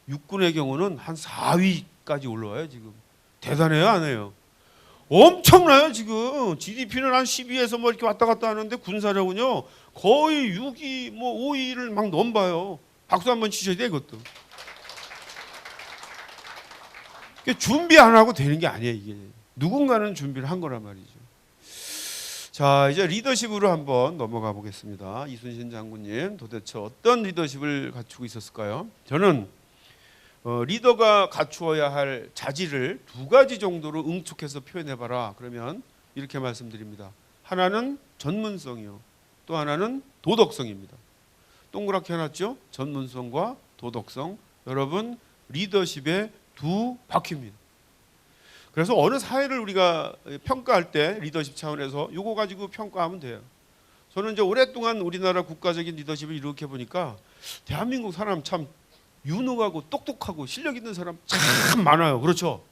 육군의 경우는 한 4위까지 올라와요. 지금. 대단해요, 안 해요? 엄청나요, 지금. GDP는 한 12에서 뭐 이렇게 왔다 갔다 하는데 군사력은요 거의 6위, 뭐 5위를 막 넘봐요. 박수 한번 치셔야 돼, 이것도. 준비 안 하고 되는 게 아니에요, 이게. 누군가는 준비를 한 거란 말이죠. 자, 이제 리더십으로 한번 넘어가 보겠습니다. 이순신 장군님, 도대체 어떤 리더십을 갖추고 있었을까요? 저는 리더가 갖추어야 할 자질을 두 가지 정도로 응축해서 표현해봐라. 그러면 이렇게 말씀드립니다. 하나는 전문성이요. 또 하나는 도덕성입니다. 동그랗게 해놨죠? 전문성과 도덕성. 여러분, 리더십의 두 바퀴입니다. 그래서 어느 사회를 우리가 평가할 때 리더십 차원에서 이거 가지고 평가하면 돼요. 저는 이제 오랫동안 우리나라 국가적인 리더십을 이렇게 보니까 대한민국 사람 참 유능하고 똑똑하고 실력 있는 사람 참 많아요. 그렇죠?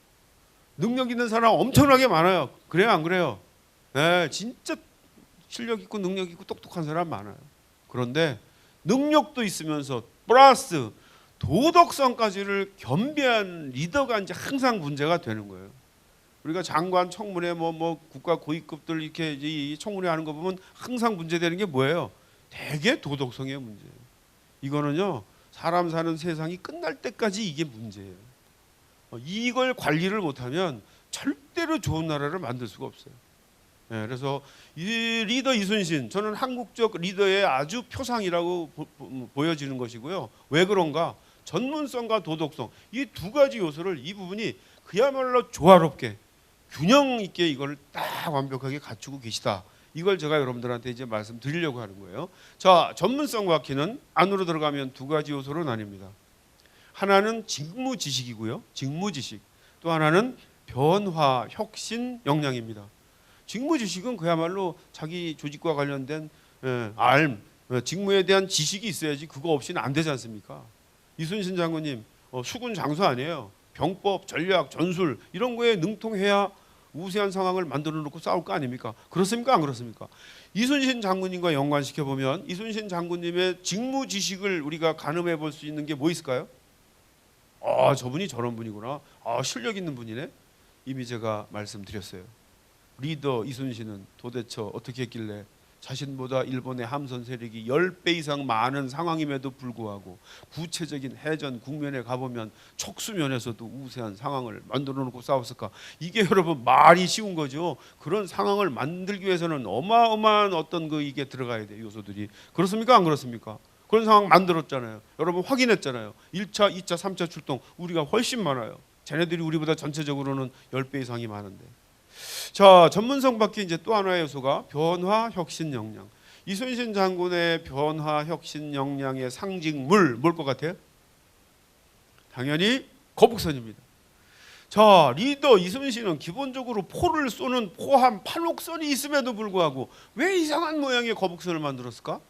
능력 있는 사람 엄청나게 많아요. 그래요, 안 그래요? 네, 진짜 실력 있고 능력 있고 똑똑한 사람 많아요. 그런데 능력도 있으면서 플러스 도덕성까지를 겸비한 리더가 이제 항상 문제가 되는 거예요. 우리가 장관, 청문회, 뭐 국가 고위급들 이렇게 이 청문회 하는 거 보면 항상 문제되는 게 뭐예요? 대개 도덕성의 문제예요. 이거는요, 사람 사는 세상이 끝날 때까지 이게 문제예요. 이걸 관리를 못하면 절대 절대로 좋은 나라를 만들 수가 없어요. 예, 그래서 이 리더 이순신, 저는 한국적 리더의 아주 표상이라고 보여지는 것이고요. 왜 그런가? 전문성과 도덕성, 이 두 가지 요소를, 이 부분이 그야말로 조화롭게 균형 있게 이걸 딱 완벽하게 갖추고 계시다. 이걸 제가 여러분들한테 이제 말씀드리려고 하는 거예요. 자, 전문성과 키는 안으로 들어가면 두 가지 요소로 나뉩니다. 하나는 직무 지식이고요. 직무 지식. 또 하나는 변화, 혁신 역량입니다. 직무 지식은 그야말로 자기 조직과 관련된 직무에 대한 지식이 있어야지 그거 없이는 안 되지 않습니까? 이순신 장군님 수군 장수 아니에요. 병법, 전략, 전술 이런 거에 능통해야 우세한 상황을 만들어 놓고 싸울 거 아닙니까? 그렇습니까? 안 그렇습니까? 이순신 장군님과 연관시켜 보면 이순신 장군님의 직무 지식을 우리가 가늠해 볼 수 있는 게 뭐 있을까요? 저분이 저런 분이구나. 실력 있는 분이네. 이미 제가 말씀드렸어요. 리더 이순신은 도대체 어떻게 했길래 자신보다 일본의 함선 세력이 10배 이상 많은 상황임에도 불구하고 구체적인 해전 국면에 가보면 척수면에서도 우세한 상황을 만들어 놓고 싸웠을까? 이게 여러분 말이 쉬운 거죠. 그런 상황을 만들기 위해서는 어마어마한 어떤 이게 들어가야 돼요. 요소들이. 그렇습니까? 안 그렇습니까? 그런 상황 만들었잖아요. 여러분 확인했잖아요. 1차, 2차, 3차 출동 우리가 훨씬 많아요. 쟤네들이 우리보다 전체적으로는 10배 이상이 많은데. 자, 전문성 밖에 이제 또 하나의 요소가 변화, 혁신 역량. 이순신 장군의 변화, 혁신 역량의 상징물 뭘 것 같아요? 당연히 거북선입니다. 자, 리더 이순신은 기본적으로 포를 쏘는 포함 판옥선이 있음에도 불구하고 왜 이상한 모양의 거북선을 만들었을까?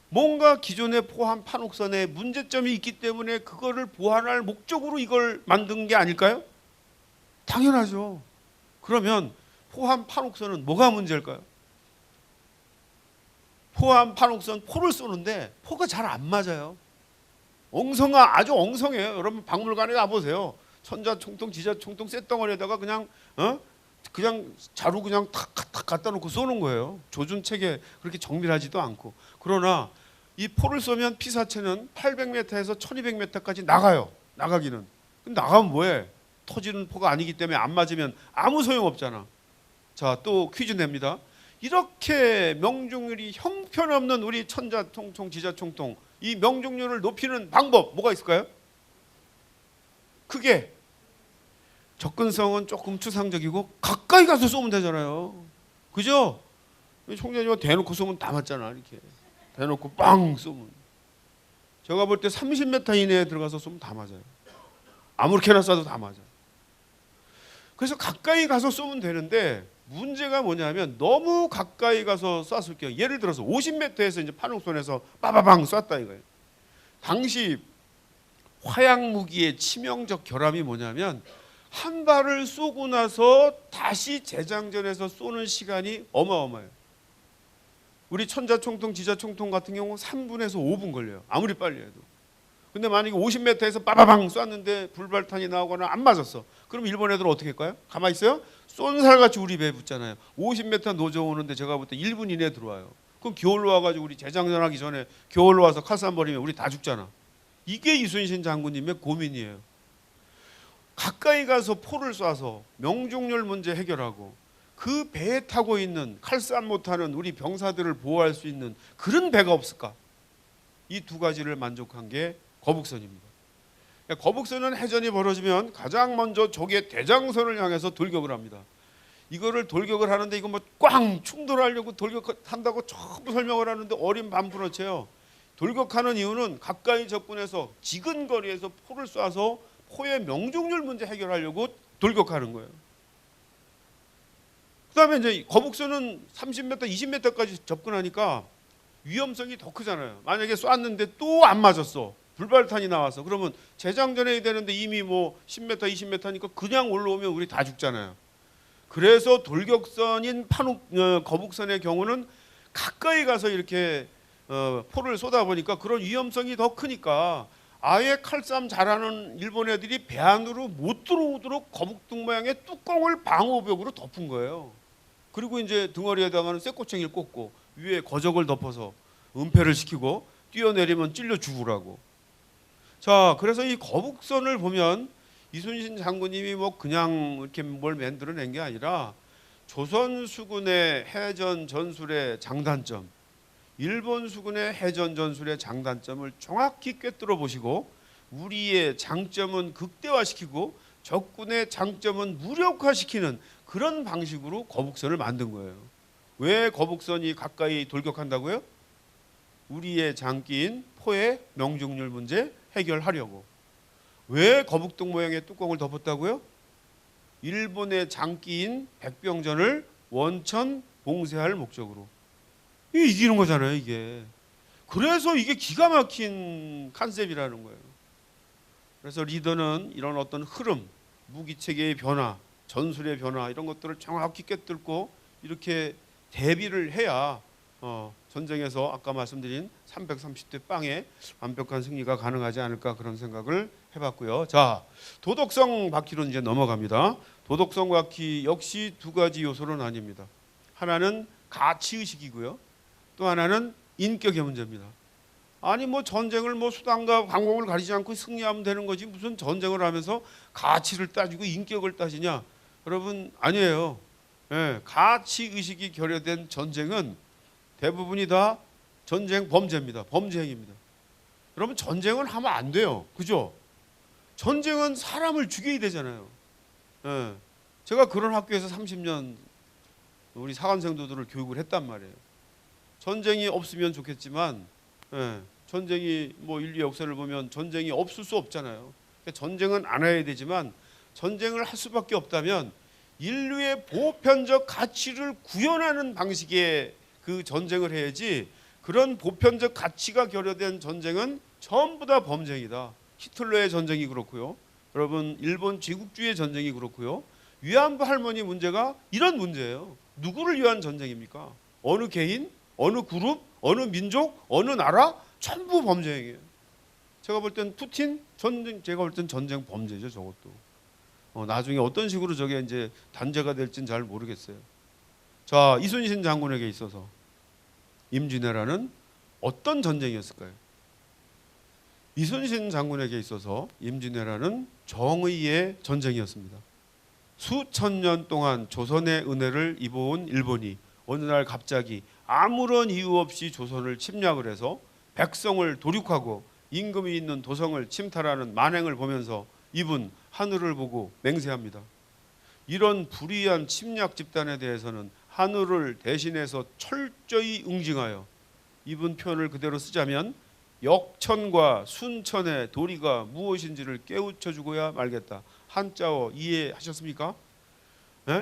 뭔가 기존의 포함 판옥선에 문제점이 있기 때문에 그거를 보완할 목적으로 이걸 만든 게 아닐까요? 당연하죠. 그러면 포함 판옥선은 뭐가 문제일까요? 포함 판옥선 포를 쏘는데 포가 잘 안 맞아요. 아주 엉성해요. 여러분 박물관에 가보세요. 천자총통, 지자총통 쇳덩어리에다가 그냥 자루 그냥 탁탁 갖다 놓고 쏘는 거예요. 조준 체계 그렇게 정밀하지도 않고. 그러나 이 포를 쏘면 피사체는 800m에서 1200m까지 나가요. 나가기는. 근데 나가면 뭐해? 터지는 포가 아니기 때문에 안 맞으면 아무 소용없잖아. 자, 또 퀴즈 냅니다. 이렇게 명중률이 형편없는 우리 천자총통, 지자총통 이 명중률을 높이는 방법 뭐가 있을까요? 크게 접근성은 조금 추상적이고 가까이 가서 쏘면 되잖아요. 그죠? 총장님은 대놓고 쏘면 다 맞잖아. 이렇게 대놓고 빵 쏘면. 제가 볼 때 30m 이내에 들어가서 쏘면 다 맞아요. 아무렇게나 쏴도 다 맞아요. 그래서 가까이 가서 쏘면 되는데 문제가 뭐냐면 너무 가까이 가서 쐈을 경우, 예를 들어서 50m에서 이제 판옥선에서 빠바방 쐈다 이거예요. 당시 화약 무기의 치명적 결함이 뭐냐면 한 발을 쏘고 나서 다시 재장전해서 쏘는 시간이 어마어마해요. 우리 천자총통, 지자총통 같은 경우 3분에서 5분 걸려요. 아무리 빨리 해도. 근데 만약에 50m에서 빠바방 쐈는데 불발탄이 나오거나 안 맞았어. 그럼 일본 애들은 어떻게 할까요? 가만히 있어요? 쏜살같이 우리 배에 붙잖아요. 50m 노져 오는데 제가 볼 때 1분 이내에 들어와요. 그럼 겨울로 와가지고 우리 재장전하기 전에 겨울로 와서 칼산 버리면 우리 다 죽잖아. 이게 이순신 장군님의 고민이에요. 가까이 가서 포를 쏴서 명중률 문제 해결하고 그 배에 타고 있는 칼싸움 못하는 우리 병사들을 보호할 수 있는 그런 배가 없을까? 이 두 가지를 만족한 게 거북선입니다. 거북선은 해전이 벌어지면 가장 먼저 적의 대장선을 향해서 돌격을 합니다. 이거를 돌격을 하는데 이거 뭐 꽝 충돌하려고 돌격한다고 전부 설명을 하는데 어린 반푼어쳐요. 돌격하는 이유는 가까이 접근해서 지근 거리에서 포를 쏴서 포의 명중률 문제 해결하려고 돌격하는 거예요. 그다음에 이제 거북선은 30m, 20m까지 접근하니까 위험성이 더 크잖아요. 만약에 쐈는데 또 안 맞았어. 불발탄이 나와서 그러면 재장전해야 되는데 이미 뭐 10m, 20m니까 그냥 올라오면 우리 다 죽잖아요. 그래서 돌격선인 거북선의 경우는 가까이 가서 이렇게 포를 쏘다 보니까 그런 위험성이 더 크니까 아예 칼싸움 잘하는 일본 애들이 배 안으로 못 들어오도록 거북등 모양의 뚜껑을 방호벽으로 덮은 거예요. 그리고 이제 등어리에다가는 쇠꼬챙이를 꽂고 위에 거적을 덮어서 은폐를 시키고 뛰어내리면 찔려 죽으라고. 자, 그래서 이 거북선을 보면 이순신 장군님이 뭐 그냥 이렇게 뭘 만들어낸 게 아니라 조선 수군의 해전 전술의 장단점, 일본 수군의 해전 전술의 장단점을 정확히 꿰뚫어 보시고 우리의 장점은 극대화시키고 적군의 장점은 무력화시키는 그런 방식으로 거북선을 만든 거예요. 왜 거북선이 가까이 돌격한다고요? 우리의 장기인 포의 명중률 문제 해결하려고. 왜 거북등 모양의 뚜껑을 덮었다고요? 일본의 장기인 백병전을 원천 봉쇄할 목적으로. 이게 이기는 거잖아요, 이게. 그래서 이게 기가 막힌 컨셉이라는 거예요. 그래서 리더는 이런 어떤 흐름, 무기체계의 변화, 전술의 변화 이런 것들을 정확히 꿰뚫고 이렇게 대비를 해야 전쟁에서 아까 말씀드린 330대 빵에 완벽한 승리가 가능하지 않을까 그런 생각을 해봤고요. 자, 도덕성 바퀴로 이제 넘어갑니다. 도덕성 바퀴 역시 두 가지 요소로 나뉩니다. 하나는 가치의식이고요. 또 하나는 인격의 문제입니다. 아니 뭐 전쟁을 뭐 수단과 방법을 가리지 않고 승리하면 되는 거지 무슨 전쟁을 하면서 가치를 따지고 인격을 따지냐? 여러분 아니에요. 예, 가치의식이 결여된 전쟁은 대부분이 다 전쟁 범죄입니다. 범죄 행위입니다. 여러분 전쟁을 하면 안 돼요. 그죠? 전쟁은 사람을 죽여야 되잖아요. 예, 제가 그런 학교에서 30년 우리 사관생도들을 교육을 했단 말이에요. 전쟁이 없으면 좋겠지만 예, 전쟁이 뭐 인류 역사를 보면 전쟁이 없을 수 없잖아요. 그러니까 전쟁은 안 해야 되지만 전쟁을 할 수밖에 없다면 인류의 보편적 가치를 구현하는 방식의 그 전쟁을 해야지 그런 보편적 가치가 결여된 전쟁은 전부 다 범죄이다. 히틀러의 전쟁이 그렇고요. 여러분 일본 제국주의의 전쟁이 그렇고요. 위안부 할머니 문제가 이런 문제예요. 누구를 위한 전쟁입니까? 어느 개인, 어느 그룹, 어느 민족, 어느 나라 전부 범죄 행위예요. 제가 볼 땐 푸틴 전쟁, 제가 볼 땐 전쟁 범죄죠, 저것도. 나중에 어떤 식으로 저게 이제 단죄가 될지는 잘 모르겠어요. 자, 이순신 장군에게 있어서 임진왜란은 어떤 전쟁이었을까요? 이순신 장군에게 있어서 임진왜란은 정의의 전쟁이었습니다. 수천 년 동안 조선의 은혜를 입어온 일본이 어느 날 갑자기 아무런 이유 없이 조선을 침략을 해서 백성을 도륙하고 임금이 있는 도성을 침탈하는 만행을 보면서 이분 하늘을 보고 맹세합니다. 이런 불의한 침략 집단에 대해서는 하늘을 대신해서 철저히 응징하여, 이분 표현을 그대로 쓰자면 역천과 순천의 도리가 무엇인지를 깨우쳐 주고야 말겠다. 한자어 이해하셨습니까?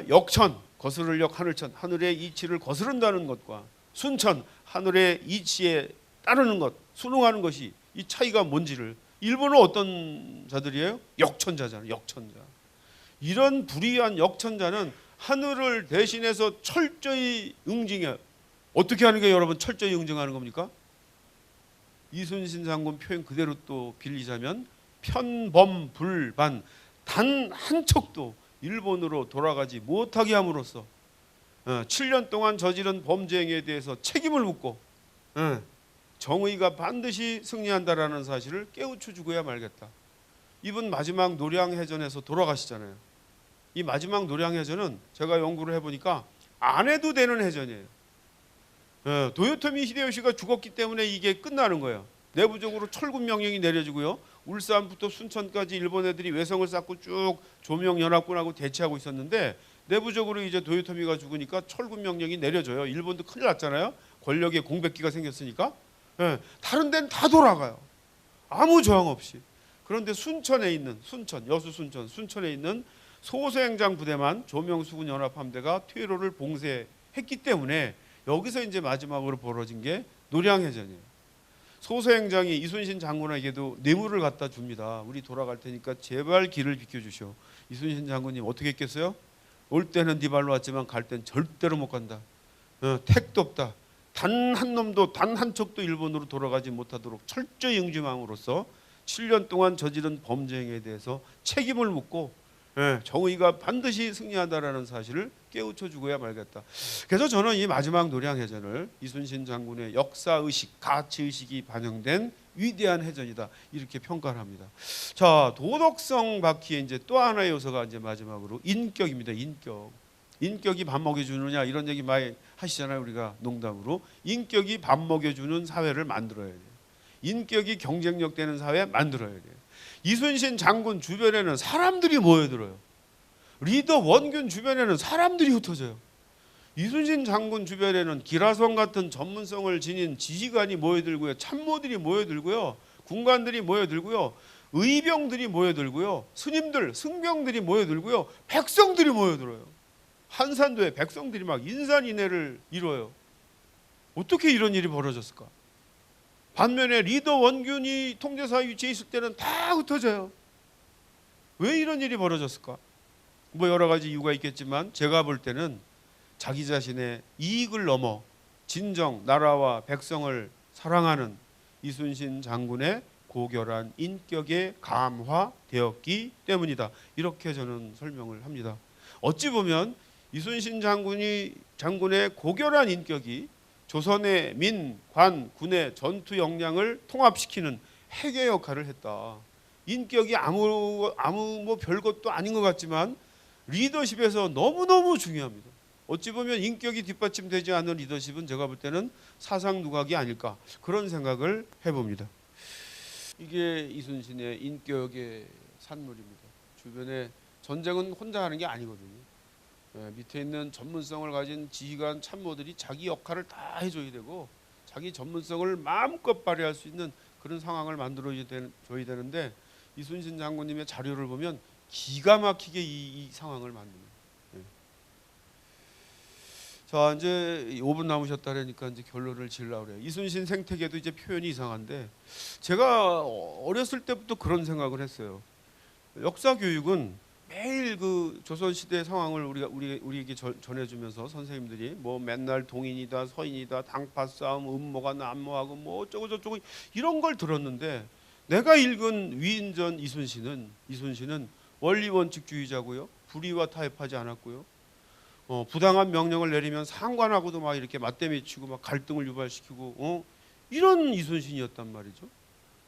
역천, 거스를 역 하늘천, 하늘의 이치를 거스른다는 것과 순천, 하늘의 이치에 따르는 것, 순응하는 것이 이 차이가 뭔지를. 일본은 어떤 자들이에요? 역천자잖아요. 역천자. 이런 불의한 역천자는 하늘을 대신해서 철저히 응징해. 어떻게 하는 게 여러분 철저히 응징하는 겁니까? 이순신 장군 표현 그대로 또 빌리자면 편범불반, 단 한 척도 일본으로 돌아가지 못하게 함으로써 7년 동안 저지른 범죄 행위에 대해서 책임을 묻고 정의가 반드시 승리한다라는 사실을 깨우쳐 주고야 말겠다. 이분 마지막 노량해전에서 돌아가시잖아요. 이 마지막 노량해전은 제가 연구를 해보니까 안 해도 되는 해전이에요. 도요토미 히데요시가 죽었기 때문에 이게 끝나는 거예요. 내부적으로 철군 명령이 내려지고요. 울산부터 순천까지 일본 애들이 외성을 쌓고 쭉 조명연합군하고 대치하고 있었는데 내부적으로 이제 도요토미가 죽으니까 철군 명령이 내려져요. 일본도 큰일 났잖아요. 권력의 공백기가 생겼으니까. 다른 데는 다 돌아가요. 아무 저항 없이. 그런데 순천에 있는 여수 순천에 있는 소수행장 부대만 조명수군 연합함대가 퇴로를 봉쇄했기 때문에 여기서 이제 마지막으로 벌어진 게 노량해전이에요. 소수행장이 이순신 장군에게도 뇌물을 갖다 줍니다. 우리 돌아갈 테니까 제발 길을 비켜주시오. 이순신 장군님 어떻게 했겠어요? 올 때는 네 발로 왔지만 갈 땐 절대로 못 간다. 택도 없다. 단 한 놈도 단 한 척도 일본으로 돌아가지 못하도록 철저히 응징함으로써 7년 동안 저지른 범죄 행위에 대해서 책임을 묻고 정의가 반드시 승리한다라는 사실을 깨우쳐 주고야 말겠다. 그래서 저는 이 마지막 노량해전을 이순신 장군의 역사의식, 가치의식이 반영된 위대한 해전이다 이렇게 평가를 합니다. 자, 도덕성 바퀴의 이제 또 하나의 요소가 이제 마지막으로 인격입니다. 인격이 밥 먹여주느냐 이런 얘기 많이 하시잖아요. 우리가 농담으로 인격이 밥 먹여주는 사회를 만들어야 돼요. 인격이 경쟁력 되는 사회 만들어야 돼요. 이순신 장군 주변에는 사람들이 모여들어요. 리더 원균 주변에는 사람들이 흩어져요. 이순신 장군 주변에는 기라성 같은 전문성을 지닌 지휘관이 모여들고요, 참모들이 모여들고요, 군관들이 모여들고요, 의병들이 모여들고요, 스님들, 승병들이 모여들고요, 백성들이 모여들어요. 한산도에 백성들이 막 인산인해를 이뤄요. 어떻게 이런 일이 벌어졌을까? 반면에 리더 원균이 통제사 위치에 있을 때는 다 흩어져요. 왜 이런 일이 벌어졌을까? 뭐 여러 가지 이유가 있겠지만 제가 볼 때는 자기 자신의 이익을 넘어 진정 나라와 백성을 사랑하는 이순신 장군의 고결한 인격에 감화되었기 때문이다. 이렇게 저는 설명을 합니다. 어찌 보면 이순신 장군의 고결한 인격이 조선의 민, 관, 군의 전투 역량을 통합시키는 핵의 역할을 했다. 인격이 아무 뭐 별것도 아닌 것 같지만 리더십에서 너무너무 중요합니다. 어찌 보면 인격이 뒷받침되지 않는 리더십은 제가 볼 때는 사상 누각이 아닐까 그런 생각을 해봅니다. 이게 이순신의 인격의 산물입니다. 주변에 전쟁은 혼자 하는 게 아니거든요. 밑에 있는 전문성을 가진 지휘관 참모들이 자기 역할을 다 해줘야 되고 자기 전문성을 마음껏 발휘할 수 있는 그런 상황을 만들어줘야 되는데 이순신 장군님의 자료를 보면 기가 막히게 이 상황을 만듭니다. 자, 이제 5분 남으셨다 그러니까 이제 결론을 지으려고 그래요. 이순신 생태계도 이제 표현이 이상한데 제가 어렸을 때부터 그런 생각을 했어요. 역사 교육은 매일 그 조선 시대 상황을 우리에게 전해주면서 선생님들이 뭐 맨날 동인이다 서인이다 당파 싸움 음모가 난모하고 뭐 어쩌고 저쩌고 이런 걸 들었는데 내가 읽은 위인전 이순신은 원리 원칙주의자고요. 불의와 타협하지 않았고요. 부당한 명령을 내리면 상관하고도 막 이렇게 맞대미 치고 막 갈등을 유발시키고 이런 이순신이었단 말이죠.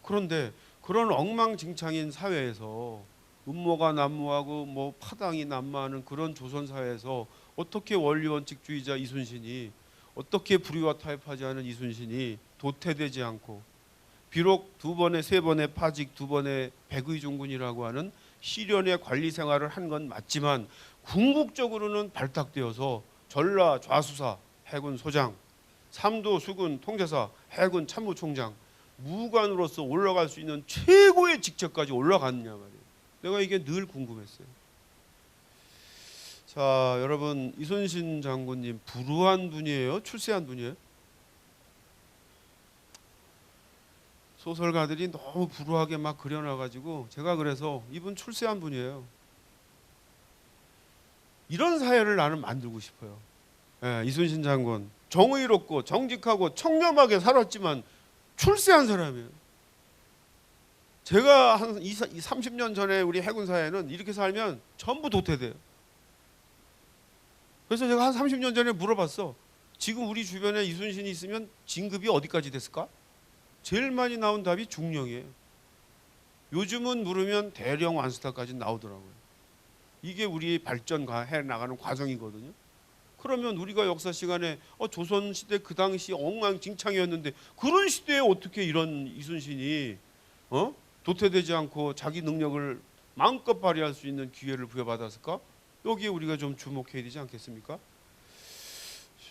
그런데 그런 엉망진창인 사회에서 음모가 난무하고 뭐 파당이 난무하는 그런 조선 사회에서 어떻게 원리 원칙주의자 이순신이 어떻게 불의와 타협하지 않은 이순신이 도태되지 않고 비록 2번의 3번의 파직 2번의 백의종군이라고 하는 시련의 관리 생활을 한 건 맞지만 궁극적으로는 발탁되어서 전라 좌수사 해군 소장, 삼도 수군 통제사 해군 참모총장 무관으로서 올라갈 수 있는 최고의 직책까지 올라갔냐 말이에요. 내가 이게 늘 궁금했어요. 자, 여러분 이순신 장군님 불우한 분이에요? 출세한 분이에요? 소설가들이 너무 불우하게 막 그려놔가지고 제가 그래서 이분 출세한 분이에요. 이런 사회를 나는 만들고 싶어요. 이순신 장군 정의롭고 정직하고 청렴하게 살았지만 출세한 사람이에요. 제가 한 30년 전에 우리 해군 사회는 이렇게 살면 전부 도태돼요. 그래서 제가 한 30년 전에 물어봤어. 지금 우리 주변에 이순신이 있으면 진급이 어디까지 됐을까? 제일 많이 나온 답이 중령이에요. 요즘은 물으면 대령 완스타까지 나오더라고요. 이게 우리 발전해 나가는 과정이거든요. 그러면 우리가 역사 시간에 조선 시대 그 당시 엉망진창이었는데 그런 시대에 어떻게 이런 이순신이 도태되지 않고 자기 능력을 마음껏 발휘할 수 있는 기회를 부여받았을까? 여기에 우리가 좀 주목해야 되지 않겠습니까?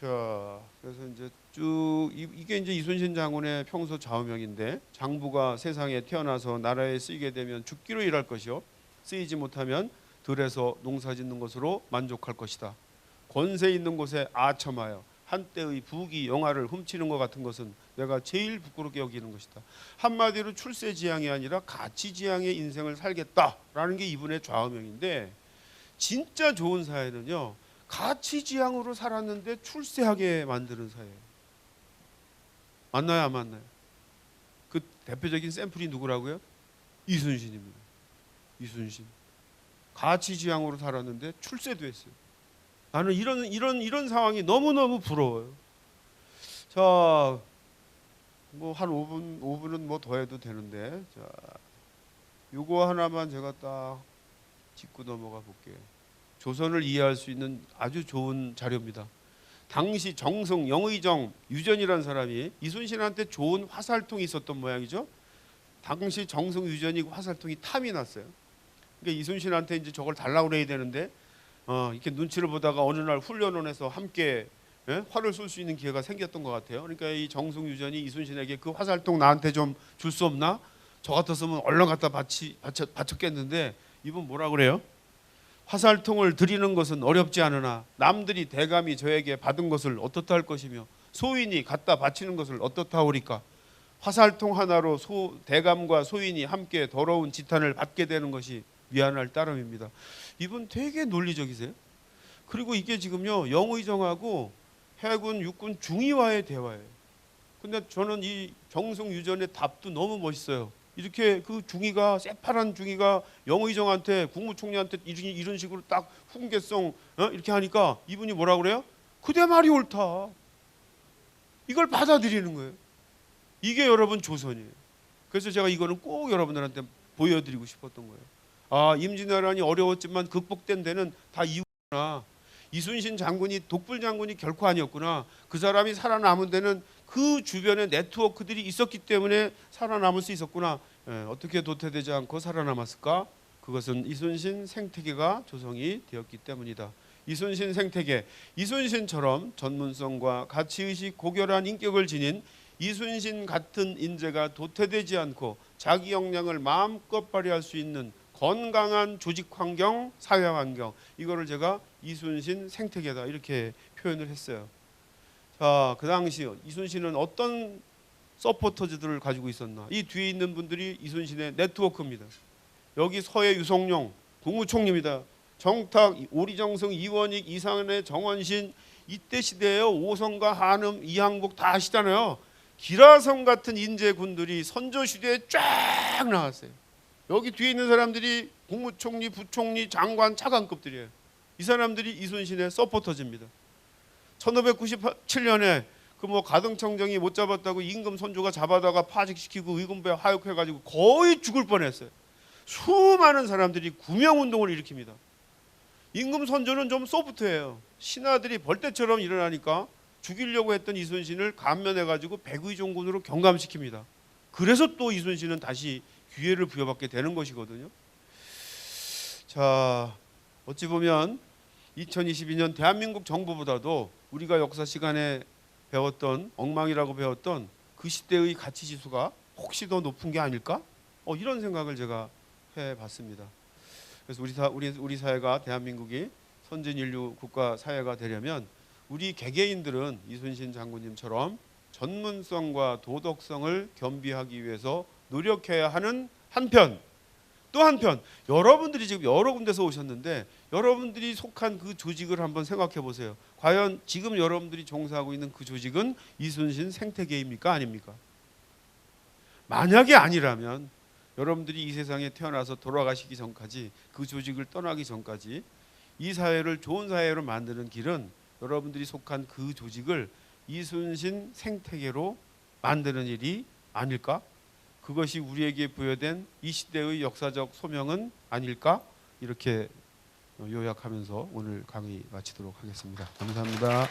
자, 그래서 이제 쭉 이게 이제 이순신 장군의 평소 좌우명인데 장부가 세상에 태어나서 나라에 쓰이게 되면 죽기로 일할 것이요 쓰이지 못하면 들에서 농사 짓는 것으로 만족할 것이다. 권세 있는 곳에 아첨하여 한때의 부귀 영화를 훔치는 것 같은 것은 내가 제일 부끄럽게 여기는 것이다. 한마디로 출세지향이 아니라 가치지향의 인생을 살겠다라는 게 이분의 좌우명인데 진짜 좋은 사회는요 가치지향으로 살았는데 출세하게 만드는 사회예요. 맞나요 안 맞나요? 그 대표적인 샘플이 누구라고요? 이순신입니다. 이순신 가치지향으로 살았는데 출세도 했어요. 나는 이런 상황이 너무너무 부러워요. 자, 뭐 한 5분은 뭐 더 해도 되는데, 자, 요거 하나만 제가 딱 짚고 넘어가 볼게요. 조선을 이해할 수 있는 아주 좋은 자료입니다. 당시 정승 영의정 유전이라는 사람이 이순신한테 좋은 화살통이 있었던 모양이죠. 당시 정승 유전이 화살통이 탐이 났어요. 그러니까 이순신한테 이제 저걸 달라고 그래야 되는데 이렇게 눈치를 보다가 어느 날 훈련원에서 함께 활을 쏠 수 있는 기회가 생겼던 것 같아요. 그러니까 이 정승 유전이 이순신에게 그 화살통 나한테 좀 줄 수 없나? 저 같았으면 얼른 갖다 바쳤겠는데 이분 뭐라 그래요? 화살통을 드리는 것은 어렵지 않으나 남들이 대감이 저에게 받은 것을 어떻다 할 것이며 소인이 갖다 바치는 것을 어떻다 하오리까? 화살통 하나로 대감과 소인이 함께 더러운 지탄을 받게 되는 것이 미안할 따름입니다. 이분 되게 논리적이세요. 그리고 이게 지금요 영의정하고 해군 육군 중위와의 대화예요. 근데 저는 이 정승 유전의 답도 너무 멋있어요. 이렇게 그 중위가 새파란 중위가 영의정한테 국무총리한테 이런 식으로 딱 훈계성 이렇게 하니까 이분이 뭐라 그래요? 그대 말이 옳다. 이걸 받아들이는 거예요. 이게 여러분 조선이에요. 그래서 제가 이거는 꼭 여러분들한테 보여드리고 싶었던 거예요. 아, 임진왜란이 어려웠지만 극복된 데는 다 이유구나. 이순신 장군이 독불 장군이 결코 아니었구나. 그 사람이 살아남은 데는 그 주변에 네트워크들이 있었기 때문에 살아남을 수 있었구나. 어떻게 도태되지 않고 살아남았을까? 그것은 이순신 생태계가 조성이 되었기 때문이다. 이순신 생태계, 이순신처럼 전문성과 가치의식 고결한 인격을 지닌 이순신 같은 인재가 도태되지 않고 자기 역량을 마음껏 발휘할 수 있는 건강한 조직 환경, 사회 환경, 이거를 제가 이순신 생태계다 이렇게 표현을 했어요. 자, 그 당시 이순신은 어떤 서포터즈들을 가지고 있었나? 이 뒤에 있는 분들이 이순신의 네트워크입니다. 여기 서해 유성룡 국무총리입니다. 정탁, 오리정승, 이원익, 이상래, 정원신, 이때 시대에요. 오성과 한음, 이항복 다 아시잖아요. 기라성 같은 인재군들이 선조시대에 쫙 나왔어요. 여기 뒤에 있는 사람들이 국무총리, 부총리, 장관, 차관급들이에요. 이 사람들이 이순신의 서포터즈입니다. 1597년에 그 뭐 가등청정이 못 잡았다고 임금 선조가 잡아다가 파직시키고 의금부에 하역해가지고 거의 죽을 뻔했어요. 수많은 사람들이 구명운동을 일으킵니다. 임금 선조는 좀 소프트해요. 신하들이 벌떼처럼 일어나니까 죽이려고 했던 이순신을 감면해가지고 백의종군으로 경감시킵니다. 그래서 또 이순신은 다시 기회를 부여받게 되는 것이거든요. 자, 어찌 보면 2022년 대한민국 정부보다도 우리가 역사 시간에 배웠던 엉망이라고 배웠던 그 시대의 가치 지수가 혹시 더 높은 게 아닐까? 이런 생각을 제가 해봤습니다. 그래서 우리 사회가 대한민국이 선진 인류 국가 사회가 되려면 우리 개개인들은 이순신 장군님처럼 전문성과 도덕성을 겸비하기 위해서 노력해야 하는 한편, 또 한편 여러분들이 지금 여러 군데서 오셨는데 여러분들이 속한 그 조직을 한번 생각해 보세요. 과연 지금 여러분들이 종사하고 있는 그 조직은 이순신 생태계입니까? 아닙니까? 만약에 아니라면 여러분들이 이 세상에 태어나서 돌아가시기 전까지, 그 조직을 떠나기 전까지 이 사회를 좋은 사회로 만드는 길은 여러분들이 속한 그 조직을 이순신 생태계로 만드는 일이 아닐까? 그것이 우리에게 부여된 이 시대의 역사적 소명은 아닐까? 이렇게 요약하면서 오늘 강의 마치도록 하겠습니다. 감사합니다.